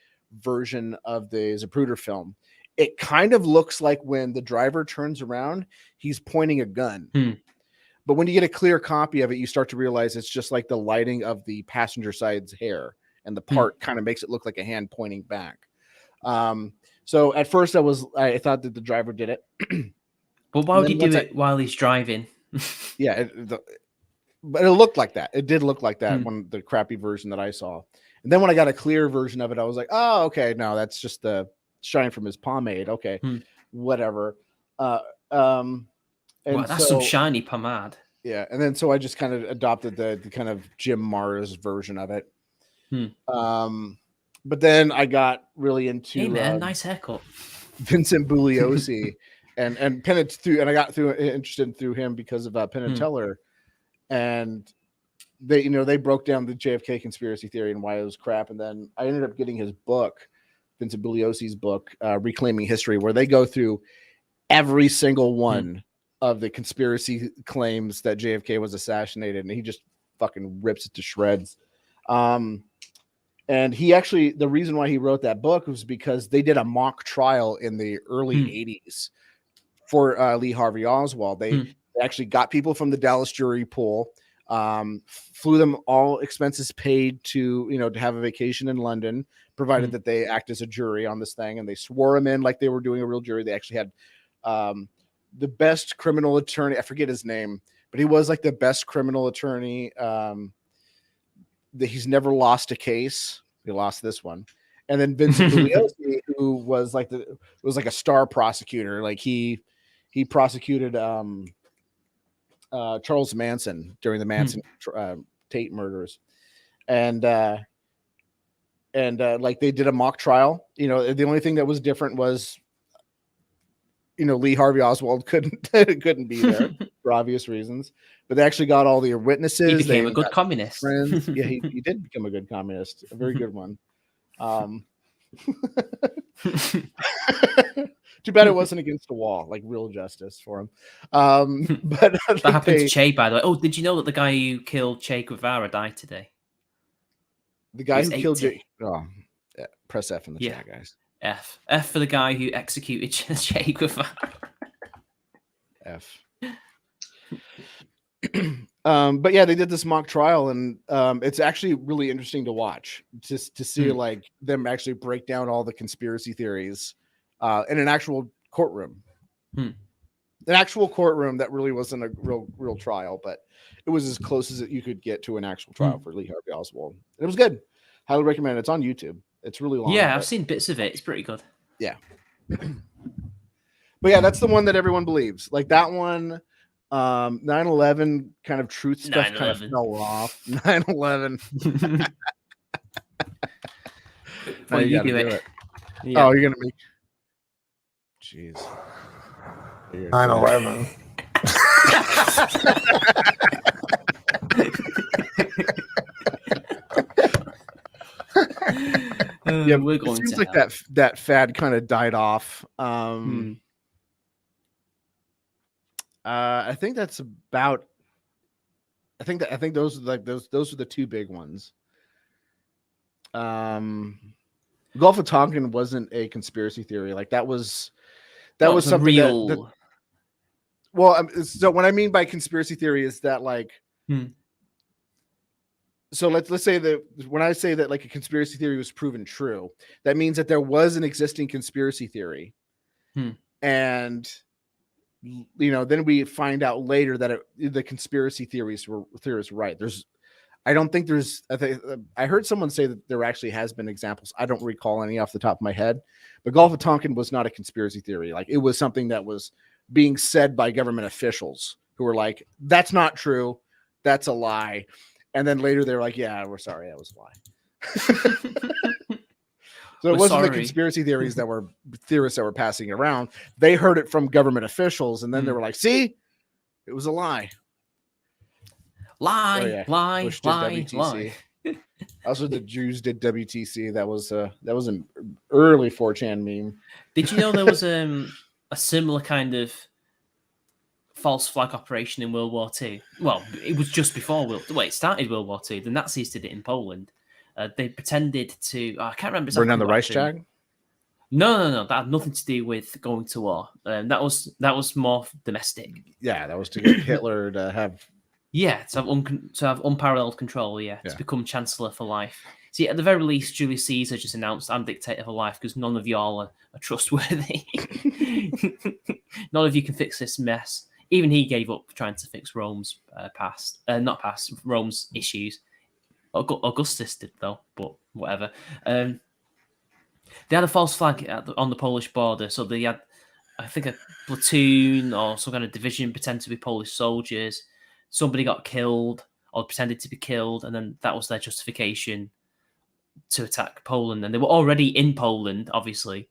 version of the Zapruder film, it kind of looks like when the driver turns around, he's pointing a gun. But when you get a clear copy of it, you start to realize it's just like the lighting of the passenger side's hair, and the part kind of makes it look like a hand pointing back. So at first I thought that the driver did it. But why would he do it while he's driving? Yeah, but it looked like that. It did look like that when the crappy version that I saw. And then when I got a clear version of it, I was like, oh, okay, no, that's just the shine from his pomade. Okay, whatever. Wow, that's some shiny pomade. Yeah, and then so I just kind of adopted the kind of Jim Mars version of it. But then I got really into hey man, nice haircut, Vincent Bugliosi, and I got interested through him because of Penn and Teller, and they broke down the JFK conspiracy theory and why it was crap, and then I ended up getting his book, Vincent Bugliosi's book, Reclaiming History, where they go through every single one of the conspiracy claims that JFK was assassinated, and he just fucking rips it to shreds. And he actually, the reason why he wrote that book was because they did a mock trial in the early 80s for Lee Harvey Oswald. They actually got people from the Dallas jury pool, flew them, all expenses paid, to have a vacation in London, provided that they act as a jury on this thing, and they swore them in like they were doing a real jury. They actually had the best criminal attorney, I forget his name, but he was like the best criminal attorney. He's never lost a case. He lost this one. And then Vincent Bugliosi, who was like a star prosecutor. Like he prosecuted Charles Manson during the Manson Tate murders. And like they did a mock trial. The only thing that was different was Lee Harvey Oswald couldn't be there for obvious reasons, but they actually got all the witnesses. He became a good communist. Friends. Yeah, he did become a good communist, a very good one. Too bad it wasn't against the wall, like real justice for him. But that happened to Che, by the way. Oh, did you know that the guy who killed Che Guevara died today? The guy who killed Che. Oh, yeah, press F in the chat, guys. F for the guy who executed Che Guevara. F. But yeah, they did this mock trial, and it's actually really interesting to watch, just to see like them actually break down all the conspiracy theories in an actual courtroom. An actual courtroom that really wasn't a real trial, but it was as close as you could get to an actual trial for Lee Harvey Oswald. It was good. Highly recommend it. It's on YouTube. It's really long. Yeah, I've seen bits of it. It's pretty good. Yeah. But yeah, that's the one that everyone believes. Like that one, 9/11 kind of truth stuff kind of fell off. 9/11. Well, you do it. Yeah. Oh, you're gonna make. Jeez. 9/11. Yeah, we're going. It seems like that fad kind of died off. I think that's about. I think those are like those are the two big ones. Gulf of Tonkin wasn't a conspiracy theory. Like that was something real. So what I mean by conspiracy theory is that like. So let's say that when I say that like a conspiracy theory was proven true, that means that there was an existing conspiracy theory, and then we find out later that the conspiracy theories were right. I heard someone say that there actually has been examples. I don't recall any off the top of my head, but Gulf of Tonkin was not a conspiracy theory. Like it was something that was being said by government officials who were like, "That's not true. That's a lie." And then later they're like, "Yeah, we're sorry, that was a lie." So it We're wasn't the sorry. conspiracy theories that were theorists that were passing it around. They heard it from government officials, and then they were like, "See, it was a lie." Lie, Oh yeah, lie, Bush did lie, WTC. lie. Also, the Jews did WTC. That was an early 4chan meme. Did you know there was a similar kind of false flag operation in World War II? Well, it was just before it started World War II. The Nazis did it in Poland. They pretended to. I can't remember exactly. Burn down the what happened. Reichstag? No. That had nothing to do with going to war. That was more domestic. Yeah, that was to get Hitler to have. Yeah, to have unparalleled control. Yeah, to become chancellor for life. See, at the very least, Julius Caesar just announced, "I'm dictator for life," because none of y'all are trustworthy. None of you can fix this mess. Even he gave up trying to fix Rome's Rome's issues. Augustus did though, but whatever. They had a false flag on the Polish border, so they had, I think, a platoon or some kind of division pretend to be Polish soldiers. Somebody got killed or pretended to be killed, and then that was their justification to attack Poland. And they were already in Poland, obviously,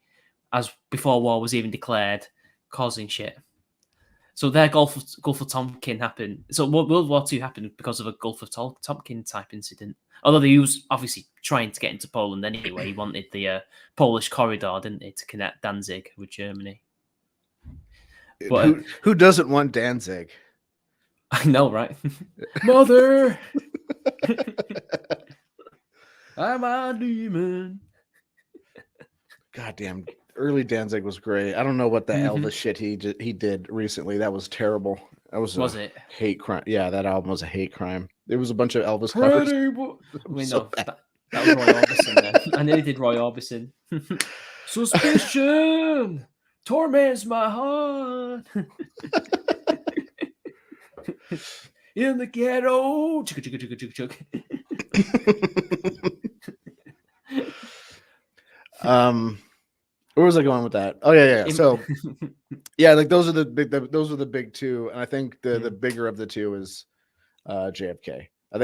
as before war was even declared, causing shit. So their Gulf of Tonkin happened. So World War II happened because of a Gulf of Tonkin type incident. Although he was obviously trying to get into Poland anyway. He wanted the Polish corridor, didn't he, to connect Danzig with Germany. But, who doesn't want Danzig? I know, right? Mother! I'm a demon. Goddamn. Early Danzig was great. I don't know what the Elvis shit he did recently. That was terrible. That was it hate crime? Yeah, that album was a hate crime. There was a bunch of Elvis covers. That was Roy Orbison. Then. I nearly did Roy Orbison. Suspicion torments my heart. In the ghetto. Where was I going with that? Oh yeah. So yeah, like those are the big two, and I think the bigger of the two is JFK. I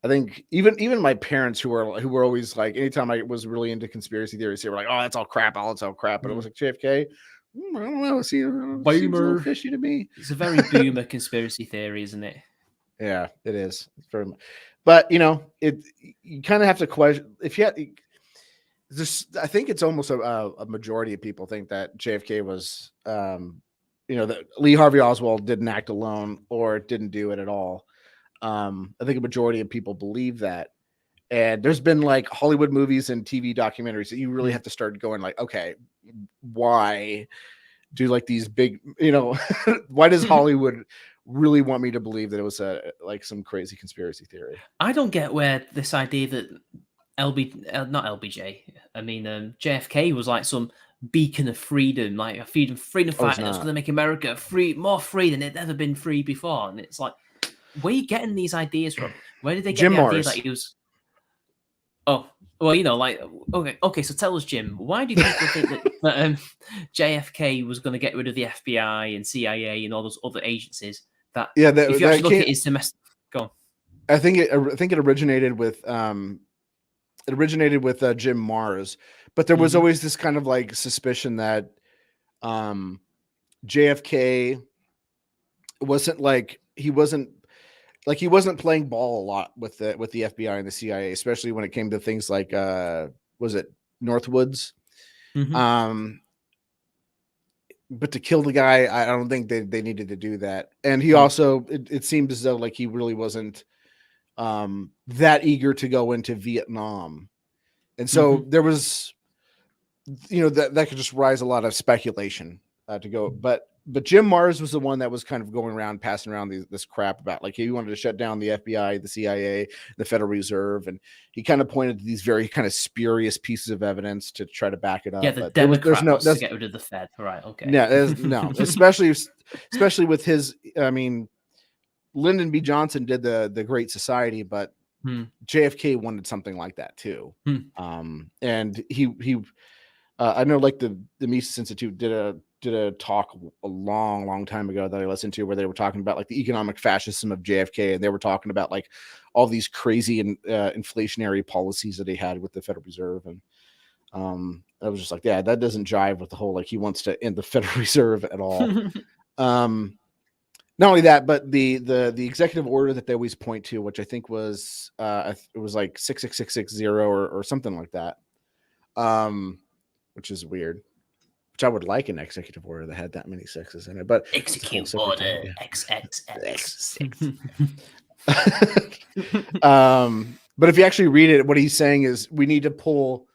think even my parents who were always like, anytime I was really into conspiracy theories, they were like, "Oh, that's all crap. But it was like JFK. I don't know. Seems a little fishy to me. It's a very boomer conspiracy theory, isn't it? Yeah, it is. It's very much. But you kind of have to question if you. I think it's almost a majority of people think that JFK was, that Lee Harvey Oswald didn't act alone or didn't do it at all. I think a majority of people believe that. And there's been like Hollywood movies and TV documentaries that you really have to start going like, okay, why do like these big, why does Hollywood really want me to believe that it was like some crazy conspiracy theory? I don't get where this idea that JFK was like some beacon of freedom, like a freedom fighter that's going to make America more free than it ever been free before. And it's like, where are you getting these ideas from? Where did they get the idea that he was? Oh, well, okay. So tell us, Jim, why do people think that JFK was going to get rid of the FBI and CIA and all those other agencies? If you actually look at his domestic, go on. I think it originated with Jim Mars, but there was always this kind of like suspicion that JFK wasn't playing ball a lot with the FBI and the CIA, especially when it came to things like was it Northwoods? But to kill the guy, I don't think they needed to do that. And he also, it seemed as though like he really wasn't that eager to go into Vietnam. And so there was, that could just rise a lot of speculation to go. But Jim Mars was the one that was kind of going around, passing around this crap about like he wanted to shut down the FBI, the CIA, the Federal Reserve. And he kind of pointed to these very kind of spurious pieces of evidence to try to back it up. Yeah, the Democrats to get rid of the Fed. Right, okay. Yeah, no, especially with his, Lyndon B. Johnson did the Great Society, but JFK wanted something like that too. And he I know like the Mises Institute did a talk a long time ago that I listened to where they were talking about like the economic fascism of JFK, and they were talking about like all these crazy and inflationary policies that he had with the Federal Reserve. And I was just like, yeah, that doesn't jive with the whole like he wants to end the Federal Reserve at all. Not only that, but the executive order that they always point to, which I think was it was like 66660 or something like that, which is weird. Which I would like an executive order that had that many sixes in it, but Execute order XXX. But if you actually read it, what he's saying is we need to pull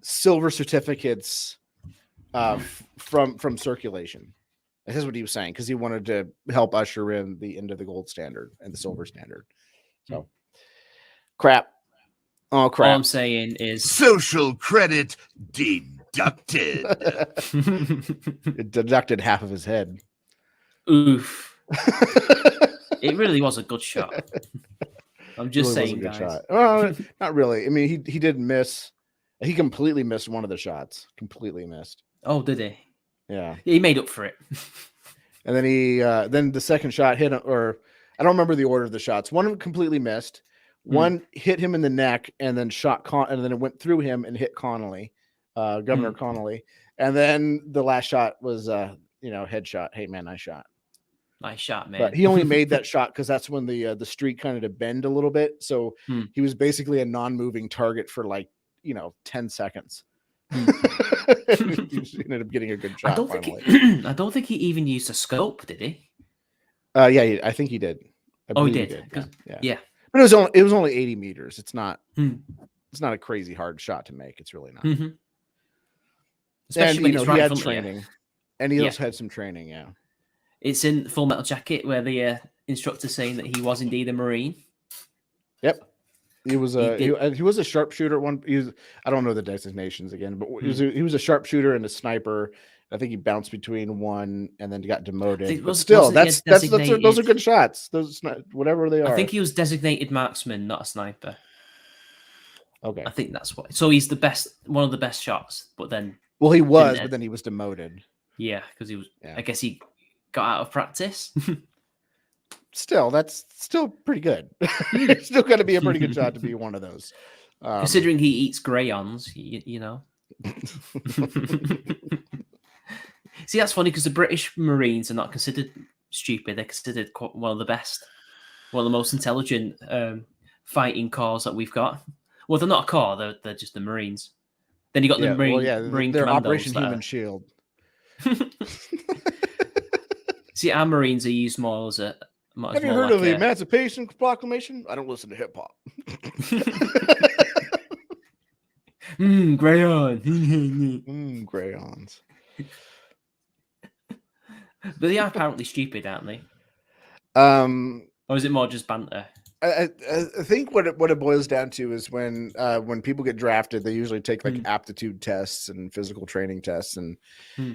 silver certificates from circulation. This is what he was saying because he wanted to help usher in the end of the gold standard and the silver standard. So, crap. Oh, crap. All I'm saying is social credit deducted. It deducted half of his head. Oof. It really was a good shot. I'm just saying, guys. Shot. Well, not really. I mean, he did miss. He completely missed one of the shots. Completely missed. Oh, did he? Yeah. He made up for it. And then then the second shot hit, or I don't remember the order of the shots. One completely missed. One hit him in the neck and then and then it went through him and hit Connolly, Governor Connolly. And then the last shot was, headshot. Hey man, nice shot. Nice shot, man. But he only made that shot because that's when the street kind of did bend a little bit. So he was basically a non-moving target for 10 seconds. He ended up getting a good shot. I don't think he even used a scope, did he? Yeah, I think he did. He did. Yeah. But it was only 80 meters. It's not a crazy hard shot to make. It's really not. Especially when it's right he in had front training, of you. and he also had some training. Yeah, it's in Full Metal Jacket where the instructor saying that he was indeed a Marine. Yep, he was a sharpshooter. I don't know the designations again, but he was a sharpshooter and a sniper. I think he bounced between one and then got demoted. But still, those are good shots. Those whatever they are. I think he was designated marksman, not a sniper. Okay, I think that's what. So he's one of the best shots. But then, he was, but then he was demoted. Yeah, because he was. Yeah. I guess he got out of practice. Still, that's still pretty good. It's still going to be a pretty good shot to be one of those. Considering he eats greyons, you know. See, that's funny because the British Marines are not considered stupid. They're considered one of the best, one of the most intelligent fighting corps that we've got. Well, they're not a corps; they're just the Marines. Then you got the Marine they're commandos. Operation Human Shield. See, our Marines are used more as a. Have you heard of the Emancipation Proclamation? I don't listen to hip hop. Crayon. Crayons. But they are apparently stupid, aren't they? Or is it more just banter? I think what it boils down to is when people get drafted, they usually take aptitude tests and physical training tests. And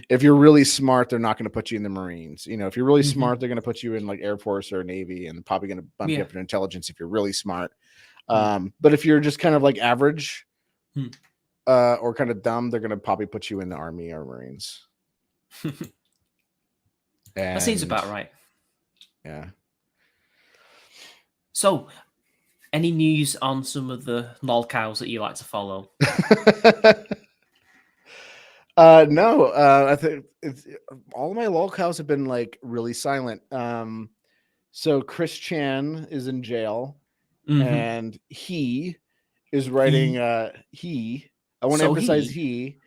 if you're really smart, they're not going to put you in the Marines. If you're really smart, they're going to put you in Air Force or Navy, and probably going to bump you up in intelligence if you're really smart. But if you're just kind of average or kind of dumb, they're going to probably put you in the Army or Marines. That seems about right. Yeah. So, any news on some of the lol cows that you like to follow? No. I think all of my lol cows have been really silent. So Chris Chan is in jail, and he is writing. I want to emphasize he,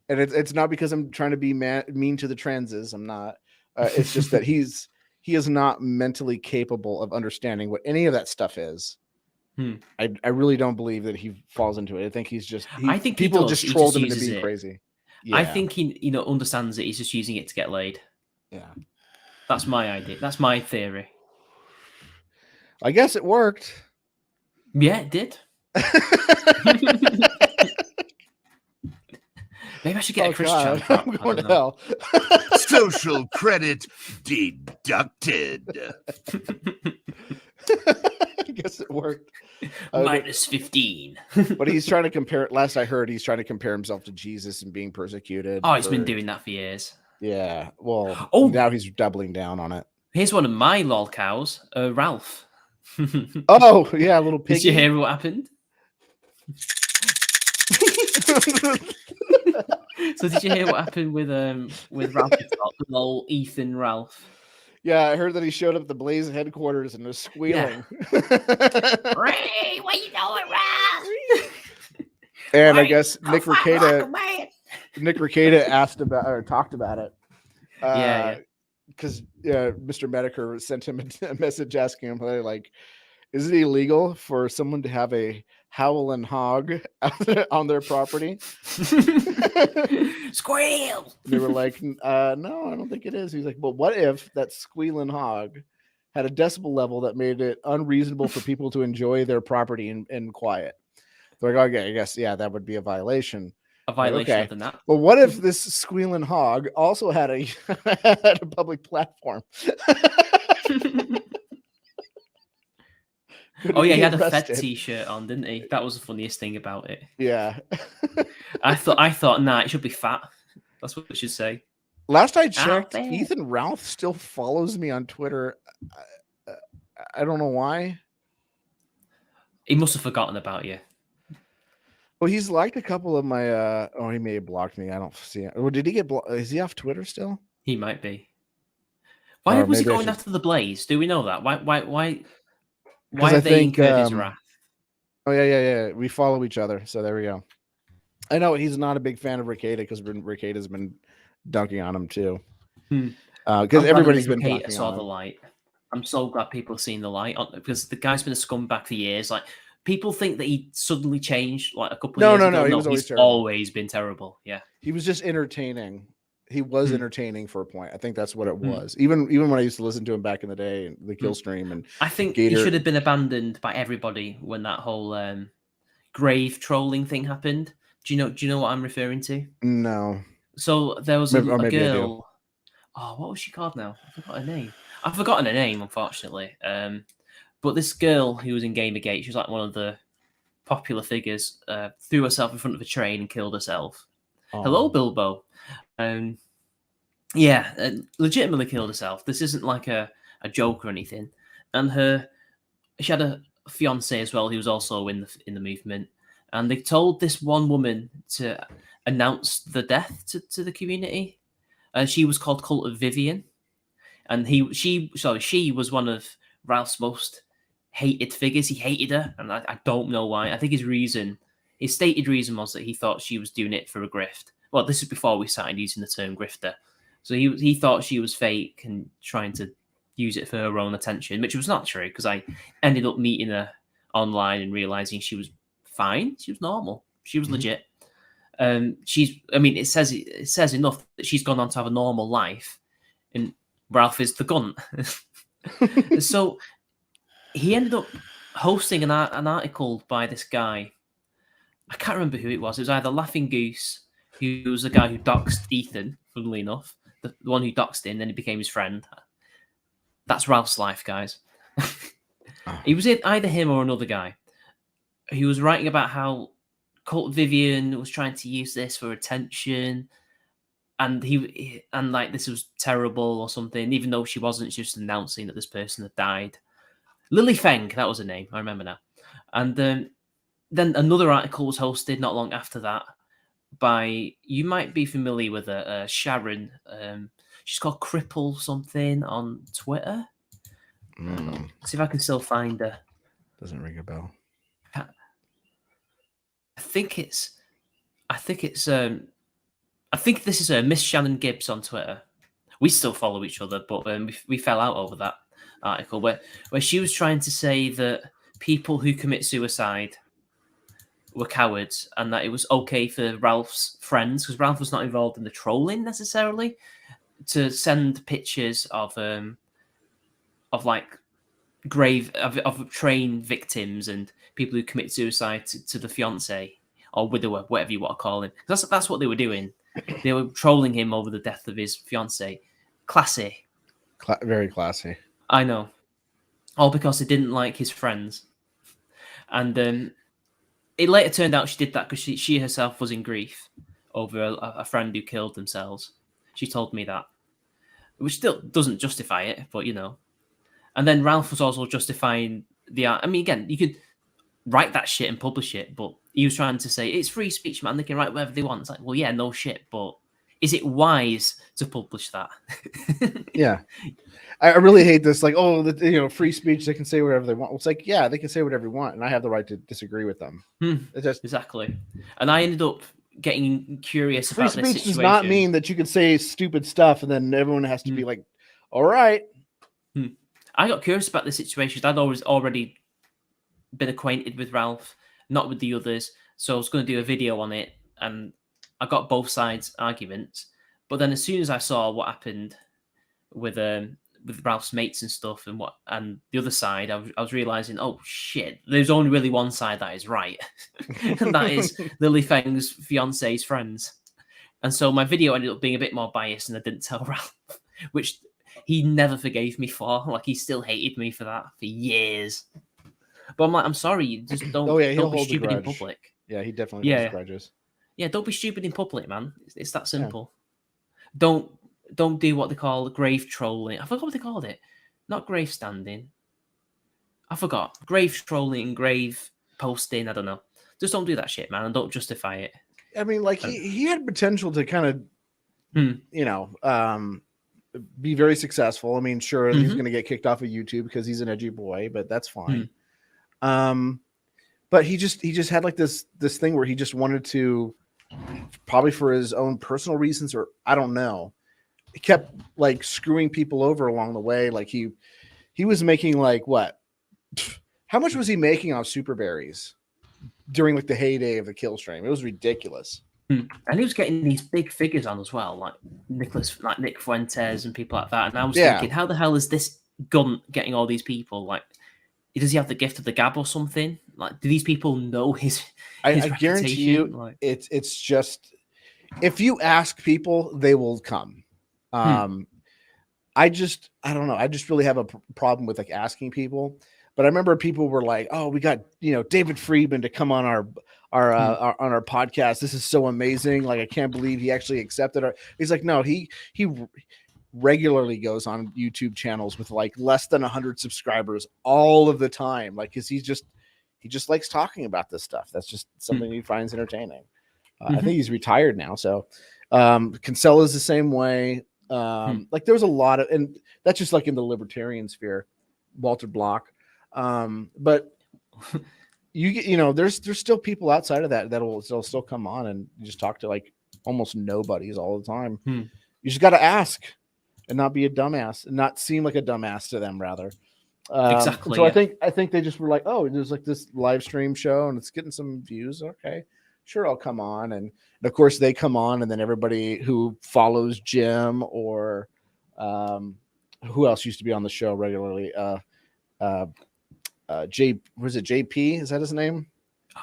and it's not because I'm trying to be mean to the transes. I'm not. It's just that he is not mentally capable of understanding what any of that stuff is. I really don't believe that he falls into it. I think I think people just trolled him into being crazy. Yeah. I think he understands it. He's just using it to get laid. Yeah. That's my idea. That's my theory. I guess it worked. Yeah, it did. Maybe I should get a Christian. I'm going to hell. Social credit deducted. I guess it worked. Minus 15. But he's trying to compare. Last I heard, he's trying to compare himself to Jesus and being persecuted. Oh, he's been doing that for years. Yeah. Well, now he's doubling down on it. Here's one of my lol cows, Ralph. Oh, yeah, little piggy. Did you hear what happened? So did you hear what happened with Ralph the Top, with old Ethan Ralph? Yeah, I heard that he showed up at the Blaze headquarters and was squealing. Ray, what you doing, Ralph? And I guess Nick Rekieta asked about or talked about it. Yeah. Because Mr. Medicare sent him a message asking him, like, is it illegal for someone to have a howling hog on their property? Squeal! They were like, no, I don't think it is. He's like, but what if that squealing hog had a decibel level that made it unreasonable for people to enjoy their property in quiet? They're like, okay, I guess, yeah, that would be a violation. A violation okay. of the NAP. Well, what if this squealing hog also had a had a public platform? Oh yeah, he had a Fed T-shirt on, didn't he? That was the funniest thing about it. Yeah. I thought, nah, it should be fat. That's what it should say. Last I checked, Ethan Ralph still follows me on Twitter. I don't know why. He must have forgotten about you. Well, he's liked a couple of my. He may have blocked me. I don't see it. Or did he get blocked? Is he off Twitter still? He might be. Why was he going after the Blaze? Do we know that? Why have they incurred his wrath? Oh yeah. We follow each other, so there we go. I know he's not a big fan of Rekieta because Rekieta's been dunking on him too. Because everybody's been dunking saw on him. The light. I'm so glad people have seen the light because the guy's been a scumbag for years. Like people think that he suddenly changed like a couple of years ago. No, he's always been terrible. Yeah, he was just entertaining. He was entertaining for a point. I think that's what it was. Even when I used to listen to him back in the day, the Kill Stream, and I think he should have been abandoned by everybody when that whole grave trolling thing happened. Do you know what I'm referring to? No. So there was a girl. Oh, what was she called now? I forgot her name. I've forgotten her name, unfortunately. But this girl who was in Gamergate, she was like one of the popular figures, threw herself in front of a train and killed herself. Oh. Hello, Bilbo. Legitimately killed herself. This isn't like a joke or anything. And she had a fiance as well, who was also in the movement. And they told this one woman to announce the death to the community. She was called Cult of Vivian. And she was one of Ralph's most hated figures. He hated her, and I don't know why. I think his stated reason was that he thought she was doing it for a grift. Well, this is before we started using the term grifter. So he thought she was fake and trying to use it for her own attention, which was not true because I ended up meeting her online and realizing she was fine. She was normal. She was legit. It says enough that she's gone on to have a normal life, and Ralph is the gunt. So he ended up hosting an article by this guy. I can't remember who it was. It was either Laughing Goose, who was the guy who doxed Ethan, funnily enough, the one who doxed him, then he became his friend. That's Ralph's life, guys. It was either him or another guy. He was writing about how Cult Vivian was trying to use this for attention, and this was terrible or something, even though she wasn't. She was just announcing that this person had died. Lily Feng, that was her name. I remember now. And then another article was hosted not long after that by, you might be familiar with her, Sharon. She's called Cripple something on Twitter. See if I can still find her. Doesn't ring a bell. I think this is Miss Shannon Gibbs on Twitter. We still follow each other, but we fell out over that article where she was trying to say that people who commit suicide were cowards and that it was okay for Ralph's friends, because Ralph was not involved in the trolling necessarily, to send pictures of train victims and people who commit suicide to the fiance or widower, whatever you want to call him. That's what they were doing. They were trolling him over the death of his fiance. Classy. Very classy. I know. All because they didn't like his friends. And it later turned out she did that because she herself was in grief over a friend who killed themselves. She told me that. Which still doesn't justify it, but you know. And then Ralph was also justifying again, write that shit and publish it. But he was trying to say it's free speech, man. They can write whatever they want. It's like, well, yeah, no shit, but is it wise to publish that? Yeah. I really hate this. Like, free speech, they can say whatever they want. It's like, yeah, they can say whatever they want, and I have the right to disagree with them. It's just, exactly. And I ended up getting curious free about this speech situation. does not mean that you can say stupid stuff and then everyone has to be like, all right. I got curious about the situation. I'd already been acquainted with Ralph, not with the others. So I was going to do a video on it, and I got both sides' arguments. But then as soon as I saw what happened with Ralph's mates and stuff and the other side, I was realizing, oh shit, there's only really one side that is right. And that is Lily Feng's fiance's friends. And so my video ended up being a bit more biased, and I didn't tell Ralph, which he never forgave me for. Like, he still hated me for that for years. But I'm like, I'm sorry, you just don't be stupid in public. Yeah, he definitely holds grudges. Yeah, don't be stupid in public, man. It's that simple. Yeah. Don't do what they call grave trolling. I forgot what they called it. Not grave standing. I forgot. Grave trolling, grave posting. I don't know. Just don't do that shit, man, and don't justify it. I mean, like, he had potential to kind of, be very successful. I mean, sure, he's going to get kicked off of YouTube because he's an edgy boy, but that's fine. But he just had like this thing where he just wanted to, probably for his own personal reasons, or I don't know, he kept like screwing people over along the way. Like he was making like what? How much was he making off Super Berries during like the heyday of the kill stream? It was ridiculous. And he was getting these big figures on as well, like Nick Fuentes and people like that. And I was thinking, how the hell is this gun getting all these people? Like, does he have the gift of the gab or something? Like, do these people know his I guarantee you, like, it's just, if you ask people, they will come. I don't know. I just really have a problem with like asking people. But I remember people were like, "Oh, we got David Friedman to come on our podcast. This is so amazing! Like, I can't believe he actually accepted our." He's like, "No, he regularly goes on YouTube channels with like less than 100 subscribers all of the time. Like, because he just likes talking about this stuff. That's just something he finds entertaining. I think he's retired now, so Kinsella's the same way. Like, there was a lot of, and that's just like in the libertarian sphere, Walter Block. But there's still people outside of that'll still come on and just talk to like almost nobodies all the time. You just got to ask and not be a dumbass and not seem like a dumbass to them, rather. Exactly. So I think they just were like, oh, there's like this live stream show and it's getting some views. Okay, sure, I'll come on. And of course they come on, and then everybody who follows Jim or who else used to be on the show regularly, was it JP? Is that his name?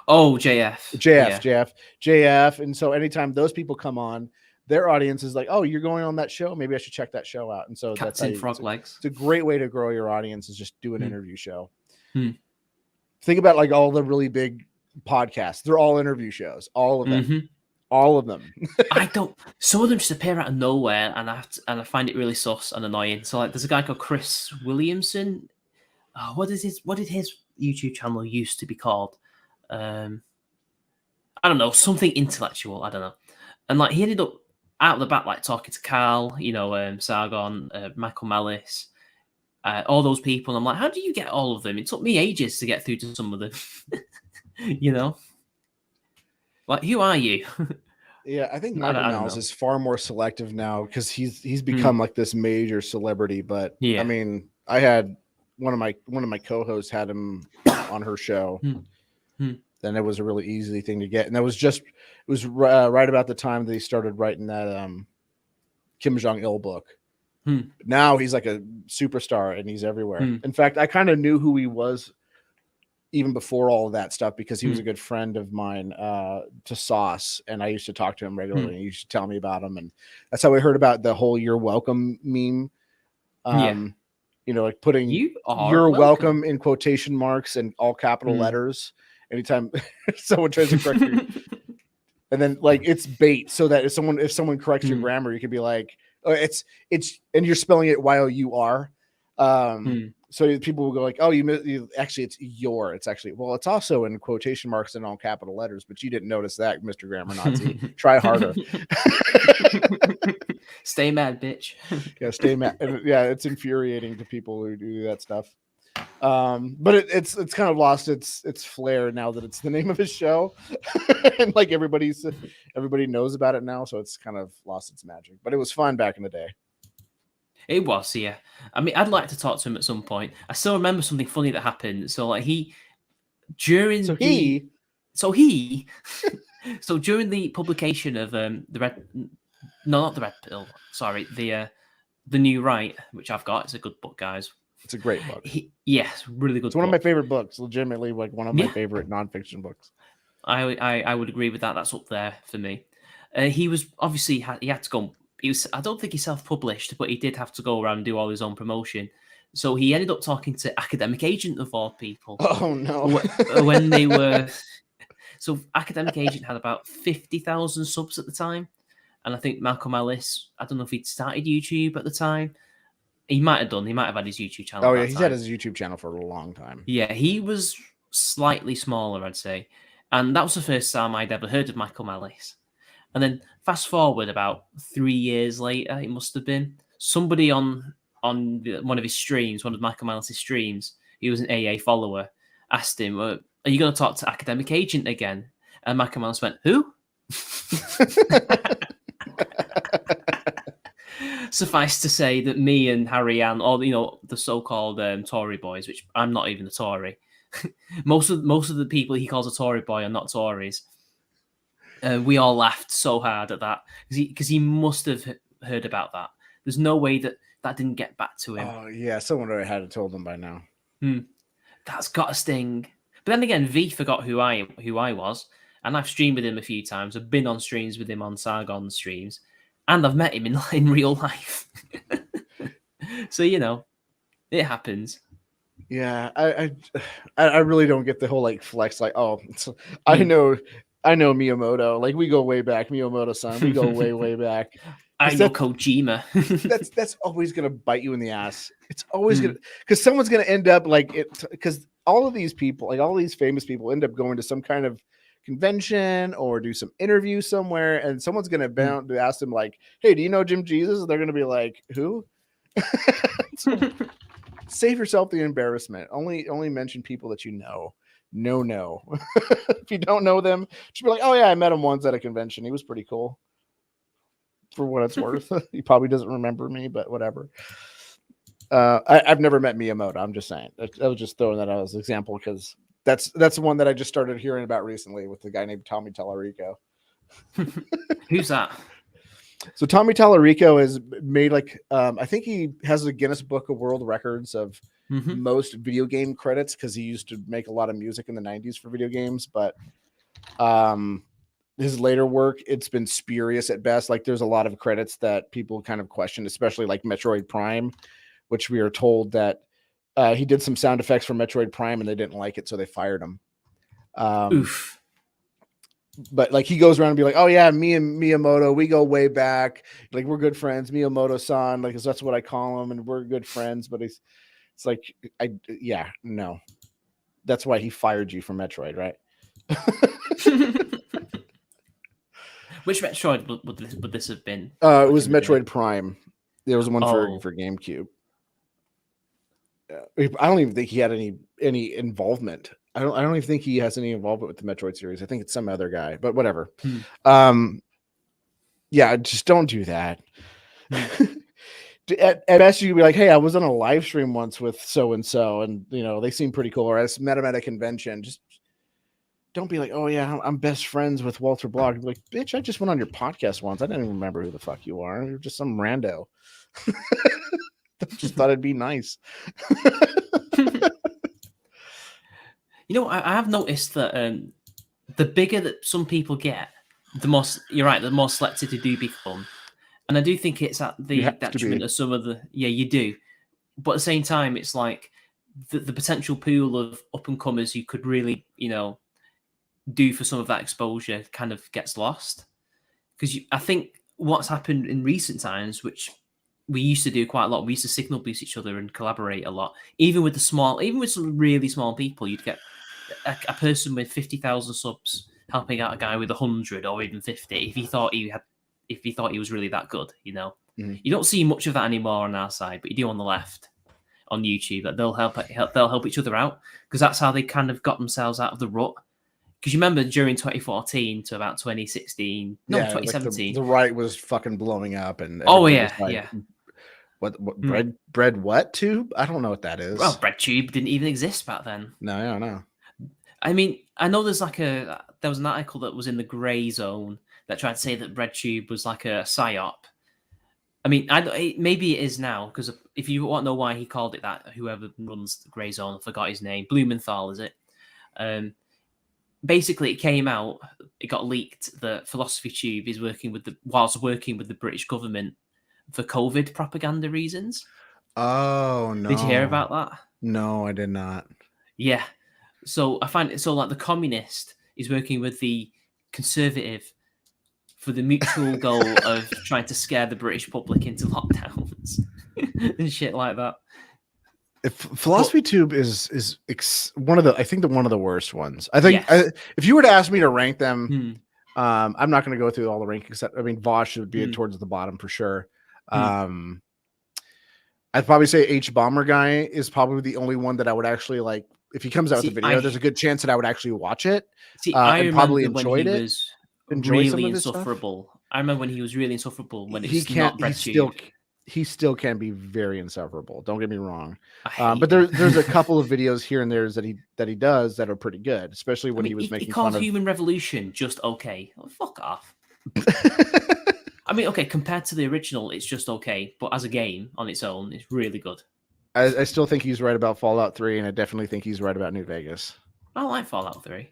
Oh, JF. And so anytime those people come on, their audience is like, oh, you're going on that show? Maybe I should check that show out. And so Cats in frog legs. It's a great way to grow your audience, is just do an interview show. Think about like all the really big podcasts. They're all interview shows. All of them. All of them. Some of them just appear out of nowhere, and I find it really sus and annoying. So like, there's a guy called Chris Williamson. What did his YouTube channel used to be called? I don't know, something intellectual. I don't know. And like, he ended up out of the back, like talking to Carl, Sargon, Michael Malice, all those people. And I'm like, how do you get all of them? It took me ages to get through to some of them. Like, who are you? Yeah, I think Michael Malice is far more selective now because he's become like this major celebrity. But I mean, I had one of my co-hosts had him on her show. Then it was a really easy thing to get, and it was right about the time that he started writing that Kim Jong-il book. Now he's like a superstar and he's everywhere. In fact, I kind of knew who he was even before all of that stuff because he was a good friend of mine, to Sauce, and I used to talk to him regularly. And he used to tell me about him, and that's how I heard about the whole "You're welcome" meme. Like putting "You're welcome" in quotation marks and all capital letters anytime someone tries to correct you. And then like it's bait, so that if someone corrects your grammar, you could be like, oh, it's and you're spelling it YOUR. so people will go like, oh, you actually, it's actually, well, it's also in quotation marks and all capital letters, but you didn't notice that, Mr. Grammar Nazi. Try harder. Stay mad, bitch. Yeah, stay mad. Yeah, it's infuriating to people who do that stuff. But it's kind of lost its flair now that it's the name of his show, and like everybody knows about it now, so it's kind of lost its magic. But it was fun back in the day. It was, yeah. I mean, I'd like to talk to him at some point. I still remember something funny that happened. So like during the publication of the Red, no, not the Red Pill, sorry, the New Right, which I've got. It's a good book, guys. It's a great book. Yes, really good. It's one of my favorite books. Legitimately, like one of my favorite nonfiction books. I would agree with that. That's up there for me. He was obviously he had to go. I don't think he self-published, but he did have to go around and do all his own promotion. So he ended up talking to Academic Agent of all people. Oh no! When they were, so Academic Agent had about 50,000 subs at the time, and I think Malcolm Ellis, I don't know if he'd started YouTube at the time. He might have done. He might have had his YouTube channel. Oh yeah, he's had his YouTube channel for a long time. Yeah, he was slightly smaller, I'd say, and that was the first time I'd ever heard of Malcolm Ellis. And then fast forward about 3 years later, it must have been somebody on one of his streams, one of Malcolm Ellis' streams. He was an AA follower. Asked him, "Are you going to talk to Academic Agent again?" And Malcolm Ellis went, "Who?" Suffice to say that me and Harry and all the so-called Tory boys, which I'm not even a Tory. most of the people he calls a Tory boy are not Tories. We all laughed so hard at that because he must have heard about that. There's no way that didn't get back to him. Oh yeah, someone already had told him by now. That's got a sting. But then again, V forgot who I was, and I've streamed with him a few times. I've been on streams with him on Sargon streams, and I've met him in real life. So it happens. Yeah, I really don't get the whole like flex. Like, oh, I know Miyamoto. Like we go way back, Miyamoto-san. We go way back. I know Kojima. that's always gonna bite you in the ass. It's always gonna, because someone's gonna end up like it. Because all of these people, like all these famous people, end up going to some kind of convention or do some interview somewhere, and someone's gonna bound to ask them like, "Hey, do you know Jim Jesus?" And they're gonna be like, "Who?" Save yourself the embarrassment. Only mention people that you know. No. If you don't know them, just be like, "Oh yeah, I met him once at a convention. He was pretty cool." For what it's worth, he probably doesn't remember me, but whatever. I've never met Miyamoto. I'm just saying. I was just throwing that out as an example because that's the one that I just started hearing about recently with the guy named Tommy Tallarico. Who's that? So Tommy Tallarico has made like I think he has a Guinness Book of World Records of most video game credits because he used to make a lot of music in the 90s for video games, but his later work, it's been spurious at best. Like there's a lot of credits that people kind of question, especially like Metroid Prime, which we are told that he did some sound effects for Metroid Prime and they didn't like it, so they fired him. Oof. But like he goes around and be like, "Oh yeah, me and Miyamoto, we go way back. Like we're good friends, Miyamoto-san. Like that's what I call him, and we're good friends." But it's like, no, that's why he fired you from Metroid, right? Which Metroid would this have been? It was Metroid Prime. There was one for GameCube. I don't even think he had any involvement. I don't even think he has any involvement with the Metroid series. I think it's some other guy, but whatever. Yeah, just don't do that. At best, you could be like, "Hey, I was on a live stream once with so and so, and they seem pretty cool." Or I met him at a convention. Just don't be like, "Oh yeah, I'm best friends with Walter Block." Be like, "Bitch, I just went on your podcast once. I didn't even remember who the fuck you are. You're just some rando." Just thought it'd be nice. I have noticed that the bigger that some people get, the more you're right, the more selective they do become, and I do think it's at the detriment of some of the. Yeah, you do, but at the same time, it's like the potential pool of up and comers who could really, do for some of that exposure kind of gets lost because I think what's happened in recent times, which we used to do quite a lot. We used to signal boost each other and collaborate a lot. Even with some really small people, you'd get a person with 50,000 subs helping out a guy with 100 or even 50 if he thought he was really that good. You know, you don't see much of that anymore on our side, but you do on the left on YouTube. That they'll help each other out because that's how they kind of got themselves out of the rut. Because you remember during 2014 to about 2016, no, 2017, like the right was fucking blowing up, and what bread what tube? I don't know what that is. Well, BreadTube didn't even exist back then. No, I don't know. I mean, I know there was an article that was in the grey zone that tried to say that BreadTube was like a psyop. I mean, maybe it is now, because if you want to know why he called it that, whoever runs the grey zone, I forgot his name, Blumenthal, is it? Basically, it came out, it got leaked that Philosophy Tube is working with the British government for COVID propaganda reasons. Oh, no. Did you hear about that? No, I did not. Yeah. So I find it so like the communist is working with the conservative for the mutual goal of trying to scare the British public into lockdowns and shit like that. Philosophy Tube is one of the worst ones. I think if you were to ask me to rank them, I'm not going to go through all the rankings. I mean, Vosh would be towards the bottom for sure. I'd probably say H Bomber Guy is probably the only one that I would actually like. If he comes out with a video, there's a good chance that I would actually watch it. I probably enjoyed it. Really insufferable. I remember when he was really insufferable. When he still can be very insufferable. Don't get me wrong. But there's a couple of videos here and there that he does that are pretty good, especially when he was making fun of Human Revolution just okay. Oh, fuck off. I mean, okay, compared to the original, it's just okay, but as a game on its own, it's really good. I still think he's right about Fallout 3, and I definitely think he's right about New Vegas. I like Fallout 3.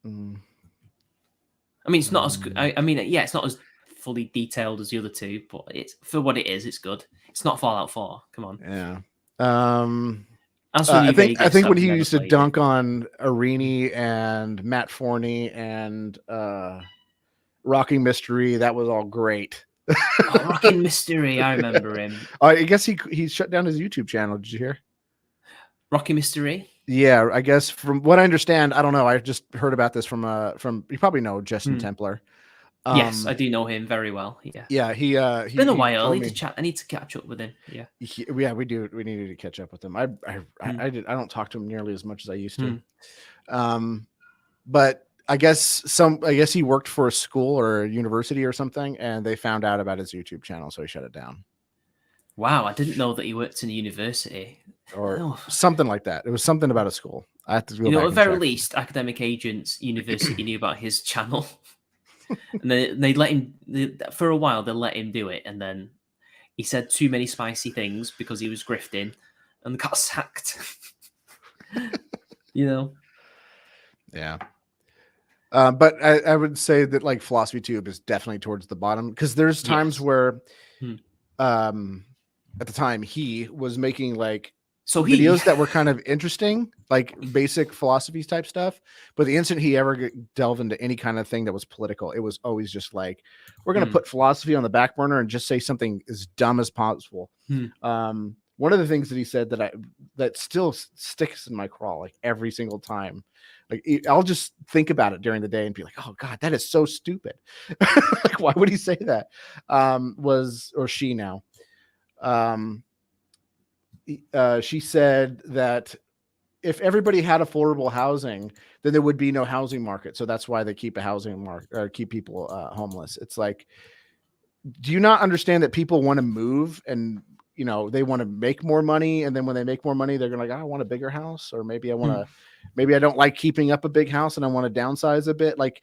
I mean, it's not as good. I mean, yeah, it's not as fully detailed as the other two, but it's for what it is. It's good. It's not Fallout 4. Come on. Yeah. I think when he used to dunk on Arini and Matt Forney and Rocking Mystery, that was all great. Rocking Mystery, I remember him. I guess he shut down his YouTube channel. Did you hear? Rocky Mystery? Yeah, I guess from what I understand, I don't know. I just heard about this from you probably know Justin Templar. Yes, I do know him very well. Yeah. Yeah, it's been a while. I need to chat. I need to catch up with him. Yeah. We do. We needed to catch up with him. I don't talk to him nearly as much as I used to. But I guess he worked for a school or a university or something, and they found out about his YouTube channel, so he shut it down. Wow, I didn't know that he worked in a university or something like that. It was something about a school. I have to go back at the very least, academic agents, university knew about his channel, and they let him for a while. They let him do it, and then he said too many spicy things because he was grifting, and got sacked. Yeah. But I would say that like Philosophy Tube is definitely towards the bottom because there's times where, at the time he was making like videos that were kind of interesting, like basic philosophy type stuff. But the instant he ever delved into any kind of thing that was political, it was always just like, we're going to put philosophy on the back burner and just say something as dumb as possible. One of the things that he said that still sticks in my craw, like every single time. Like I'll just think about it during the day and be like, "Oh God, that is so stupid." Like, why would he say that? She said that if everybody had affordable housing, then there would be no housing market. So that's why they keep a housing market or keep people homeless. It's like, do you not understand that people want to move and they want to make more money, and then when they make more money, they're gonna like, I want a bigger house, or maybe maybe I don't like keeping up a big house and I want to downsize a bit. Like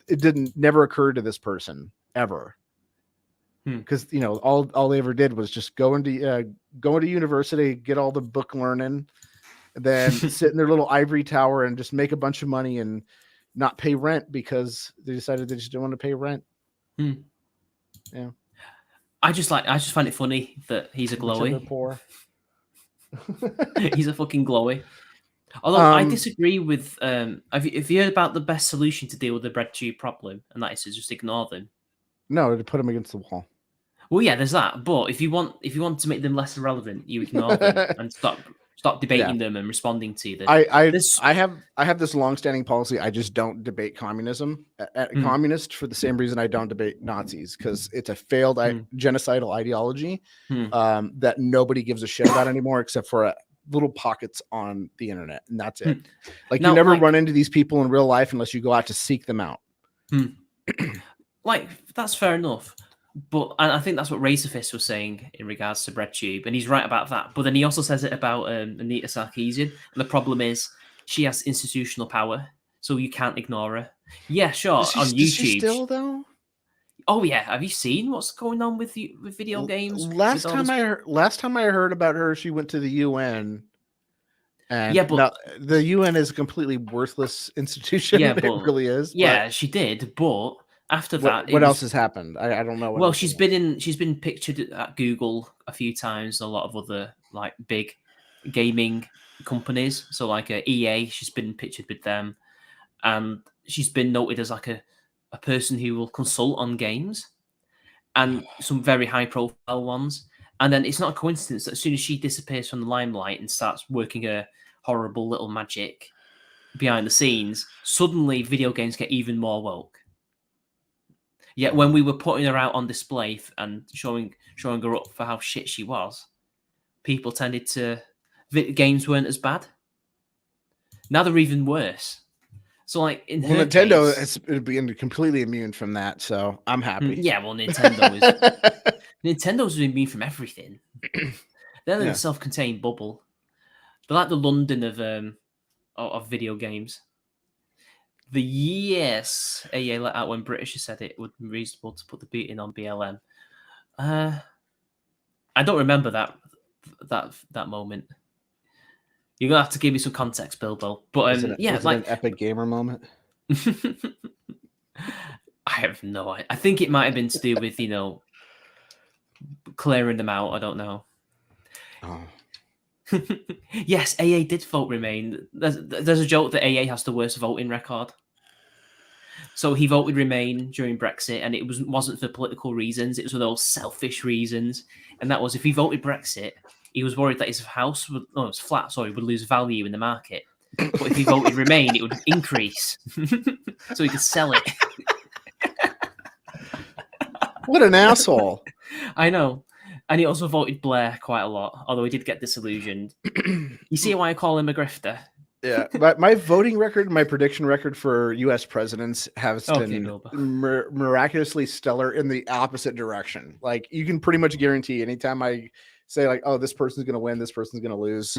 it never occurred to this person ever. Because all they ever did was just go into university, get all the book learning, and then sit in their little ivory tower and just make a bunch of money and not pay rent because they decided they just didn't want to pay rent. Yeah. I just find it funny that he's a glowy. Poor. He's a fucking glowy. Although I disagree with have you heard about the best solution to deal with the BreadTube problem, and that is to just ignore them? No, to put them against the wall. Well, yeah, there's that. But if you want to make them less relevant, you ignore them and stop debating them and responding to them. I have this long-standing policy. I just don't debate communism, communist, for the same reason I don't debate Nazis, because it's a failed genocidal ideology that nobody gives a shit about anymore, except for little pockets on the internet, and that's it. Like, now, you never run into these people in real life unless you go out to seek them out. Like, that's fair enough. But I think that's what Razorfist was saying in regards to BreadTube, and he's right about that. But then he also says it about Anita Sarkeesian. And the problem is she has institutional power, so you can't ignore her. Yeah, sure, on YouTube. Does she still, though? Oh yeah, have you seen what's going on with video games? Last time I heard about her, she went to the UN. And yeah, but the UN is a completely worthless institution. Yeah, but, it really is. Yeah, she did, but after that, what else has happened? I don't know. Well, she's been pictured at Google a few times, and a lot of other like big gaming companies. So like EA, she's been pictured with them, and she's been noted as like a person who will consult on games, and some very high profile ones. And then it's not a coincidence that as soon as she disappears from the limelight and starts working her horrible little magic behind the scenes, suddenly video games get even more woke. Yet when we were putting her out on display and showing her up for how shit she was, people tended to games weren't as bad. Now they're even worse. So like in Nintendo is being completely immune from that, so I'm happy. Yeah, well, Nintendo's immune from everything. They're in a self-contained bubble. They're like the London of video games. The yes AA let out when British said it would be reasonable to put the beating on BLM. I don't remember that moment. You're gonna have to give me some context, Bilbo. But was it an epic gamer moment? I have no idea. I think it might have been to do with clearing them out. I don't know. Oh. Yes, AA did vote Remain. There's a joke that AA has the worst voting record. So he voted Remain during Brexit, and it wasn't for political reasons. It was for those selfish reasons, and that was if he voted Brexit, he was worried that his flat would lose value in the market. But if he voted Remain, it would increase, so he could sell it. What an asshole! I know. And he also voted Blair quite a lot, although he did get disillusioned. You see why I call him a grifter? Yeah, but my voting record, my prediction record for U.S. presidents has been miraculously stellar in the opposite direction. Like, you can pretty much guarantee anytime I say, like, oh, this person's going to win, this person's going to lose,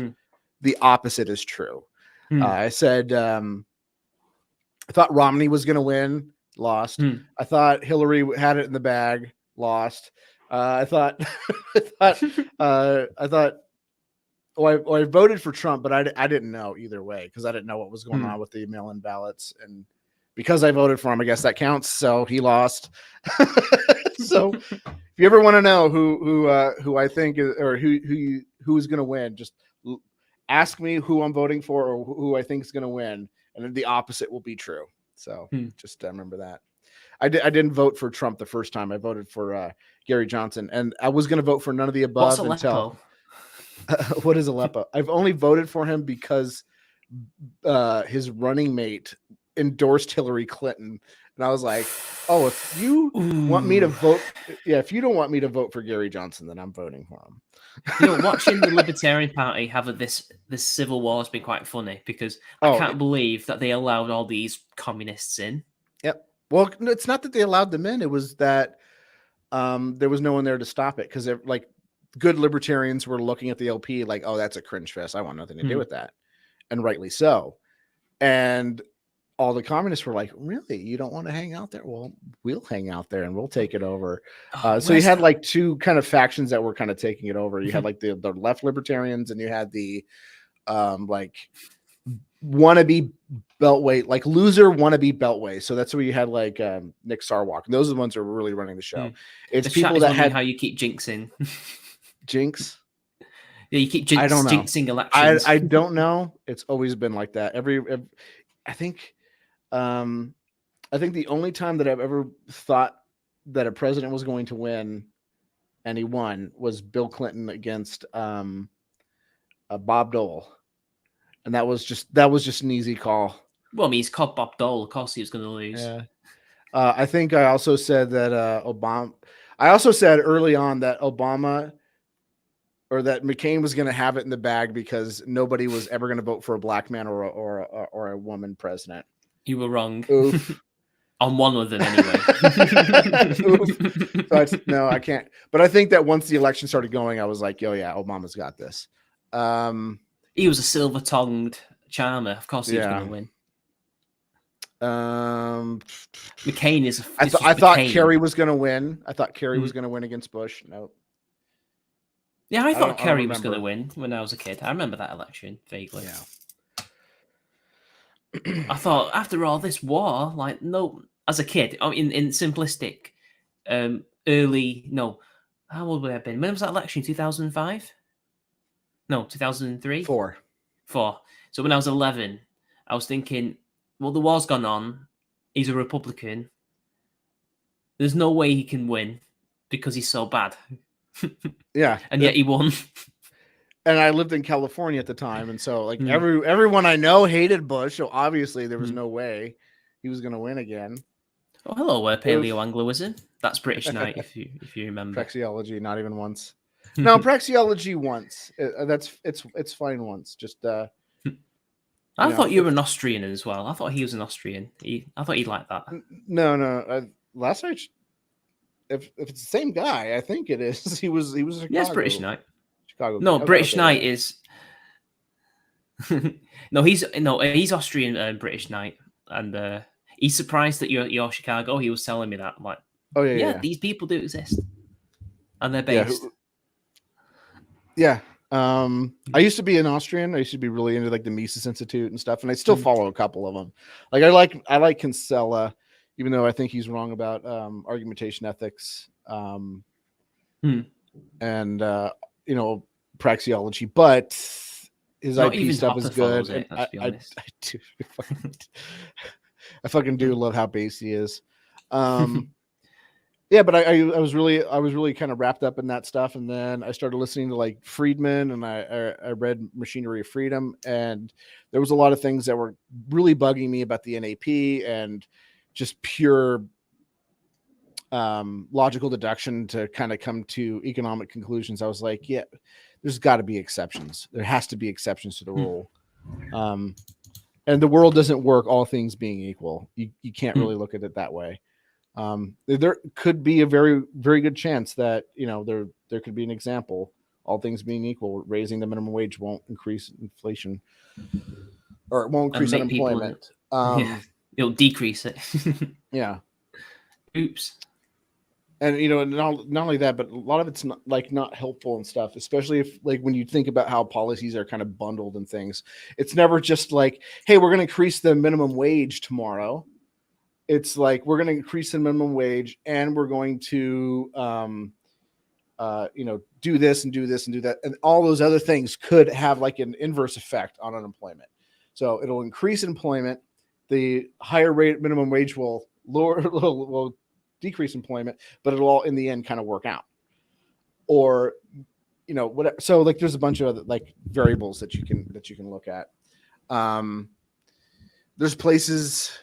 the opposite is true. I said, I thought Romney was going to win, lost. I thought Hillary had it in the bag, lost. I thought, I voted for Trump, but I didn't know either way because I didn't know what was going on with the mail-in ballots, and because I voted for him, I guess that counts. So he lost. So if you ever want to know who I think is, or who's going to win, just ask me who I'm voting for or who I think is going to win, and then the opposite will be true. So just remember that. I didn't vote for Trump the first time. I voted for Gary Johnson, and I was going to vote for none of the above until. What is Aleppo? I've only voted for him because his running mate endorsed Hillary Clinton, and I was like, "Oh, if you want me to vote, if you don't want me to vote for Gary Johnson, then I'm voting for him." Watching the Libertarian Party have this civil war has been quite funny because I can't believe that they allowed all these communists in. Yep. Well, it's not that they allowed them in; it was that there was no one there to stop it because, like, good libertarians were looking at the LP like, "Oh, that's a cringe fest. I want nothing to do with that," and rightly so. And all the communists were like, "Really? You don't want to hang out there? Well, we'll hang out there and we'll take it over." So you had like two kind of factions that were kind of taking it over. You had like the left libertarians, and you had the like wannabe beltway, like loser wannabe beltway. So that's where you had like Nick Sarwark, and those are the ones who were really running the show. It's the people that had how you keep jinxing. Jinx. Yeah, you keep jinxing elections. I don't know. It's always been like that. I think the only time that I've ever thought that a president was going to win and he won, was Bill Clinton against Bob Dole, and that was just an easy call. Well, I mean, he's called Bob Dole. Of course, he was going to lose. Yeah. I think I also said that Obama. I also said early on that Obama or that McCain was going to have it in the bag because nobody was ever going to vote for a black man or a woman president. You were wrong. Oof. On one of them, anyway. So no, I can't. But I think that once the election started going, I was like, "Yo, yeah, Obama's got this." He was a silver-tongued charmer. Of course, he was going to win. McCain is. I thought Kerry was going to win. I thought Kerry was going to win against Bush. No. Yeah, I thought Kerry was going to win when I was a kid. I remember that election vaguely. Yeah. I thought after all this war, like no, as a kid, in simplistic, early no, how old would I have been? When was that election? 2005? No, 2003. 4. So when I was 11, I was thinking, well, the war's gone on. He's a Republican. There's no way he can win because he's so bad. Yeah, and yet he won. And I lived in California at the time, and so like everyone I know hated Bush, so obviously there was no way he was going to win again. Oh, hello, Paleo Anglo-ism. That's British Night, if you remember. Praxeology, not even once. No, Praxeology once. It's fine once. Just I thought you were an Austrian as well. I thought he was an Austrian. I thought he'd like that. No. Last night, if it's the same guy, I think it is. He was. Chicago. Yes, British Night. Chicago. No, British Night is. he's Austrian. British Night, and he's surprised that you're Chicago. He was telling me that. I'm like, yeah, these people do exist, and they're based. Yeah. I used to be an Austrian. I used to be really into like the Mises Institute and stuff, and I still follow a couple of them. Like I like Kinsella, even though I think he's wrong about argumentation ethics, and praxeology, but his IP stuff is good. I fucking do love how base he is. Yeah, but I was really kind of wrapped up in that stuff, and then I started listening to like Friedman, and I read Machinery of Freedom, and there was a lot of things that were really bugging me about the NAP and just pure logical deduction to kind of come to economic conclusions. I was like, yeah, there's got to be exceptions. There has to be exceptions to the rule. And the world doesn't work all things being equal. You can't really look at it that way. There could be a very, very good chance that, there could be an example, all things being equal, raising the minimum wage won't increase inflation or it won't increase unemployment. It'll decrease it. Yeah. Oops. And, not only that, but a lot of it's not helpful and stuff, especially if when you think about how policies are kind of bundled and things. It's never just like, hey, we're going to increase the minimum wage tomorrow. It's like, we're going to increase the minimum wage and we're going to, do this and do this and do that. And all those other things could have like an inverse effect on unemployment. So it'll increase employment. The higher rate minimum wage will decrease employment, but it'll all in the end kind of work out. Or, whatever. So there's a bunch of other variables that you can look at. There's places,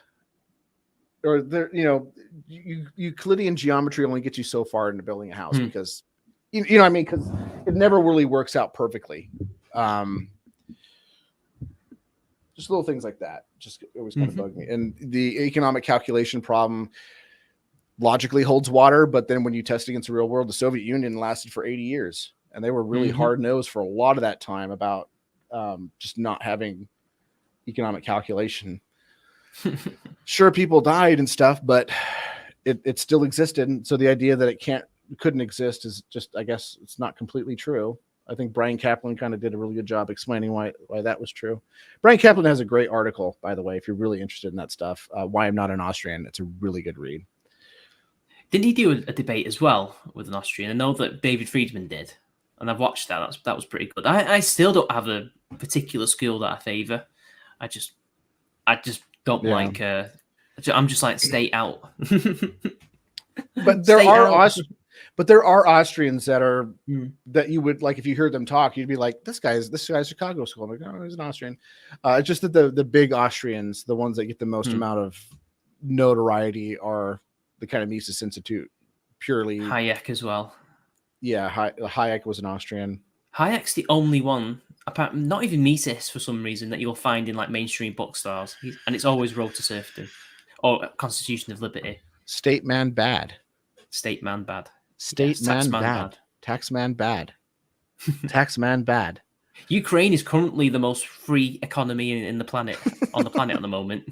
or there, Euclidean geometry only gets you so far into building a house because, because it never really works out perfectly. Just little things like that. Just always kind of bug me. And the economic calculation problem logically holds water, but then when you test against the real world, the Soviet Union lasted for 80 years, and they were really hard-nosed for a lot of that time about just not having economic calculation. Sure, people died and stuff, but it still existed. And so the idea that it couldn't exist is just, I guess, it's not completely true. I think Brian Kaplan kind of did a really good job explaining why that was true. Brian Kaplan has a great article, by the way, if you're really interested in that stuff. Why I'm Not an Austrian. It's a really good read. Didn't he do a debate as well with an Austrian? I know that David Friedman did, and I've watched that. That was pretty good. I still don't have a particular school that I favor. I just don't like. I'm just like stay out. But there are But there are Austrians that are Mm. that you would like if you heard them talk, you'd be like, this guy's Chicago school. I'm like, oh, he's an Austrian. It's just that the big Austrians, the ones that get the most amount of notoriety, are the kind of Mises Institute. Purely Hayek as well. Yeah, Hayek was an Austrian. Hayek's the only one, apart not even Mises for some reason, that you'll find in like mainstream bookstores, and it's always Road to Serfdom or Constitution of Liberty. State man bad. State man bad. State Yes, man tax man bad. bad. Tax man bad. Tax man bad. Ukraine is currently the most free economy in the planet on the planet at the moment,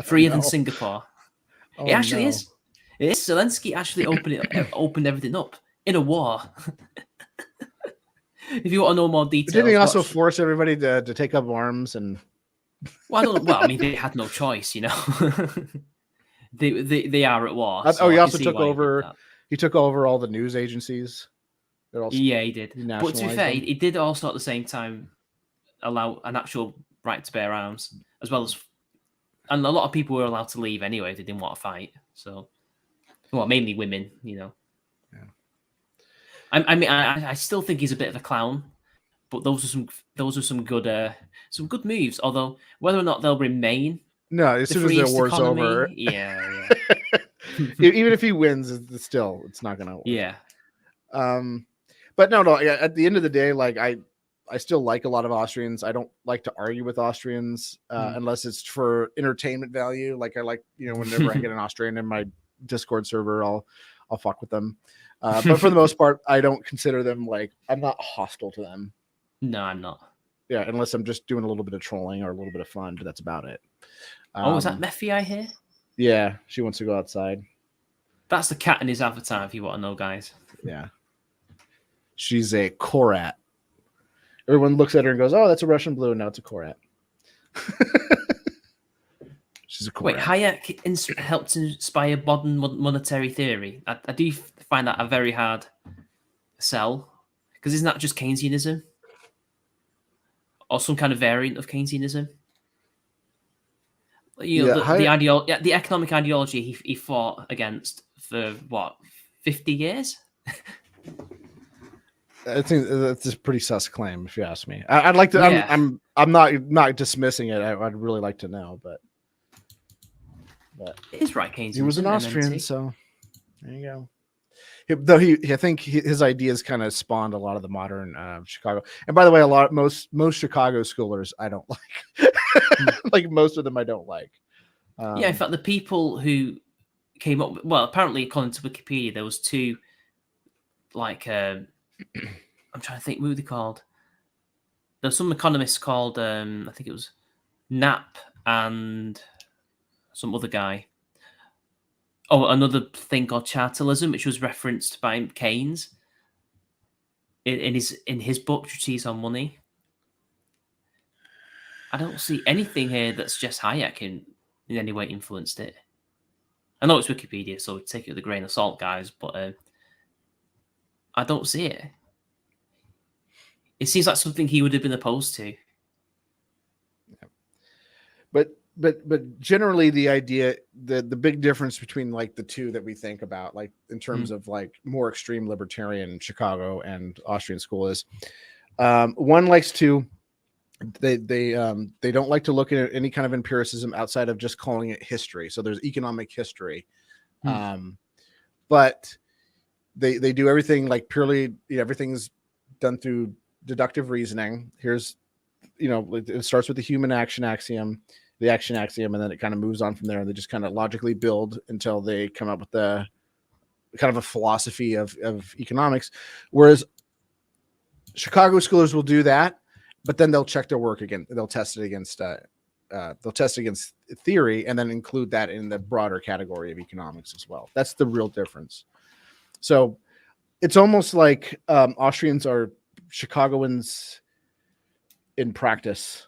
freer than Singapore. Oh, It actually is. It is. Zelensky actually opened everything up in a war. If you want to know more details, Didn't he also force everybody to take up arms? And well, I mean, they had no choice, you know. they are at war. He also took over. He took over all the news agencies. Yeah, he did. But to be fair, them. he did also at the same time allow an actual right to bear arms, as well as, and a lot of people were allowed to leave anyway if they didn't want to fight. So, well, mainly women, you know. Yeah. I mean, I still think he's a bit of a clown, but those are some good moves. Although whether or not they'll remain, no, as soon as the war's over, yeah. Even if he wins, it's not gonna work. Yeah. But no. Yeah, at the end of the day, like I still like a lot of Austrians. I don't like to argue with Austrians unless it's for entertainment value. Like I like, whenever I get an Austrian in my Discord server, I'll fuck with them. But for the most part, I don't consider them I'm not hostile to them. No, I'm not. Yeah, unless I'm just doing a little bit of trolling or a little bit of fun, but that's about it. Is that Mephi I hear? Yeah, she wants to go outside. That's the cat in his avatar, if you want to know, guys. Yeah. She's a Korat. Everyone looks at her and goes, oh, that's a Russian blue. No, it's a Korat. She's a Korat. Wait, Hayek helped inspire modern monetary theory. I do find that a very hard sell, because isn't that just Keynesianism? Or some kind of variant of Keynesianism? The economic ideology he fought against for what, 50 years? I think that's a pretty sus claim, if you ask me. I'd like to. Yeah. I'm not dismissing it. I'd really like to know, but it is right. Keynesianism. He was an Austrian, MNT. so there you go. I think his ideas kind of spawned a lot of the modern Chicago. And by the way, most Chicago schoolers I don't like. Like most of them I don't like. Yeah, in fact, the people who came up, apparently according to Wikipedia, there was two, I'm trying to think, what were they called? There's some economists called, I think it was Knapp and some other guy. Oh, another thing called chartalism, which was referenced by Keynes in his book Treatise on Money. I don't see anything here that suggests Hayek in any way influenced it. I know it's Wikipedia, so take it with a grain of salt, guys, but I don't see it. It seems like something he would have been opposed to. But generally the idea, the big difference between the two that we think about, in terms of more extreme libertarian Chicago and Austrian school, is one likes to they don't like to look at any kind of empiricism outside of just calling it history. So there's economic history, but they do everything purely, everything's done through deductive reasoning. Here's, it starts with the human action axiom, and then it kind of moves on from there, and they just kind of logically build until they come up with the kind of a philosophy of economics. Whereas Chicago schoolers will do that, but then they'll check their work again. They'll test it against theory, and then include that in the broader category of economics as well. That's the real difference. So it's almost like Austrians are Chicagoans in practice,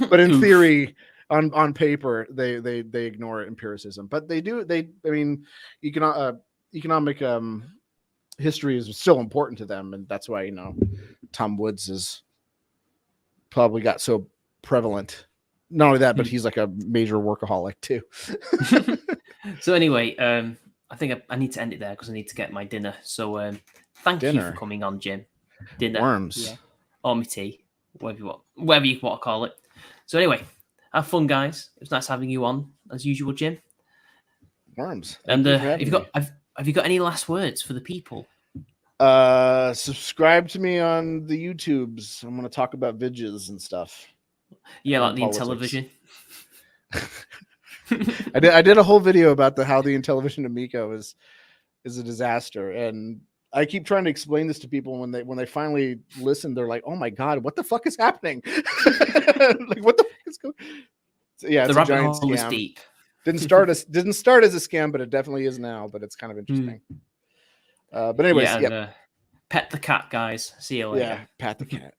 but in theory, on paper, they ignore empiricism. But economic history is still important to them, and that's why Tom Woods is probably got so prevalent. Not only that, but he's a major workaholic too. So anyway, I think I need to end it there because I need to get my dinner. So thank you for coming on, Jim. Dinner, Worms, or my tea, whatever you want to call it. So anyway, have fun, guys. It was nice having you on as usual, Jim. Worms. And have you got any last words for the people? Subscribe to me on the YouTubes. I'm going to talk about vidges and stuff. Yeah, like the Intellivision. I did a whole video about how the Intellivision Amico is a disaster, and I keep trying to explain this to people. When they finally listen, they're like, "Oh my god, what the fuck is happening? Like, what the fuck is going?" So, yeah, it's a giant scam. Was deep. Didn't start as a scam, but it definitely is now. But it's kind of interesting. But anyways, pet the cat, guys. See you later. Yeah, pat the cat.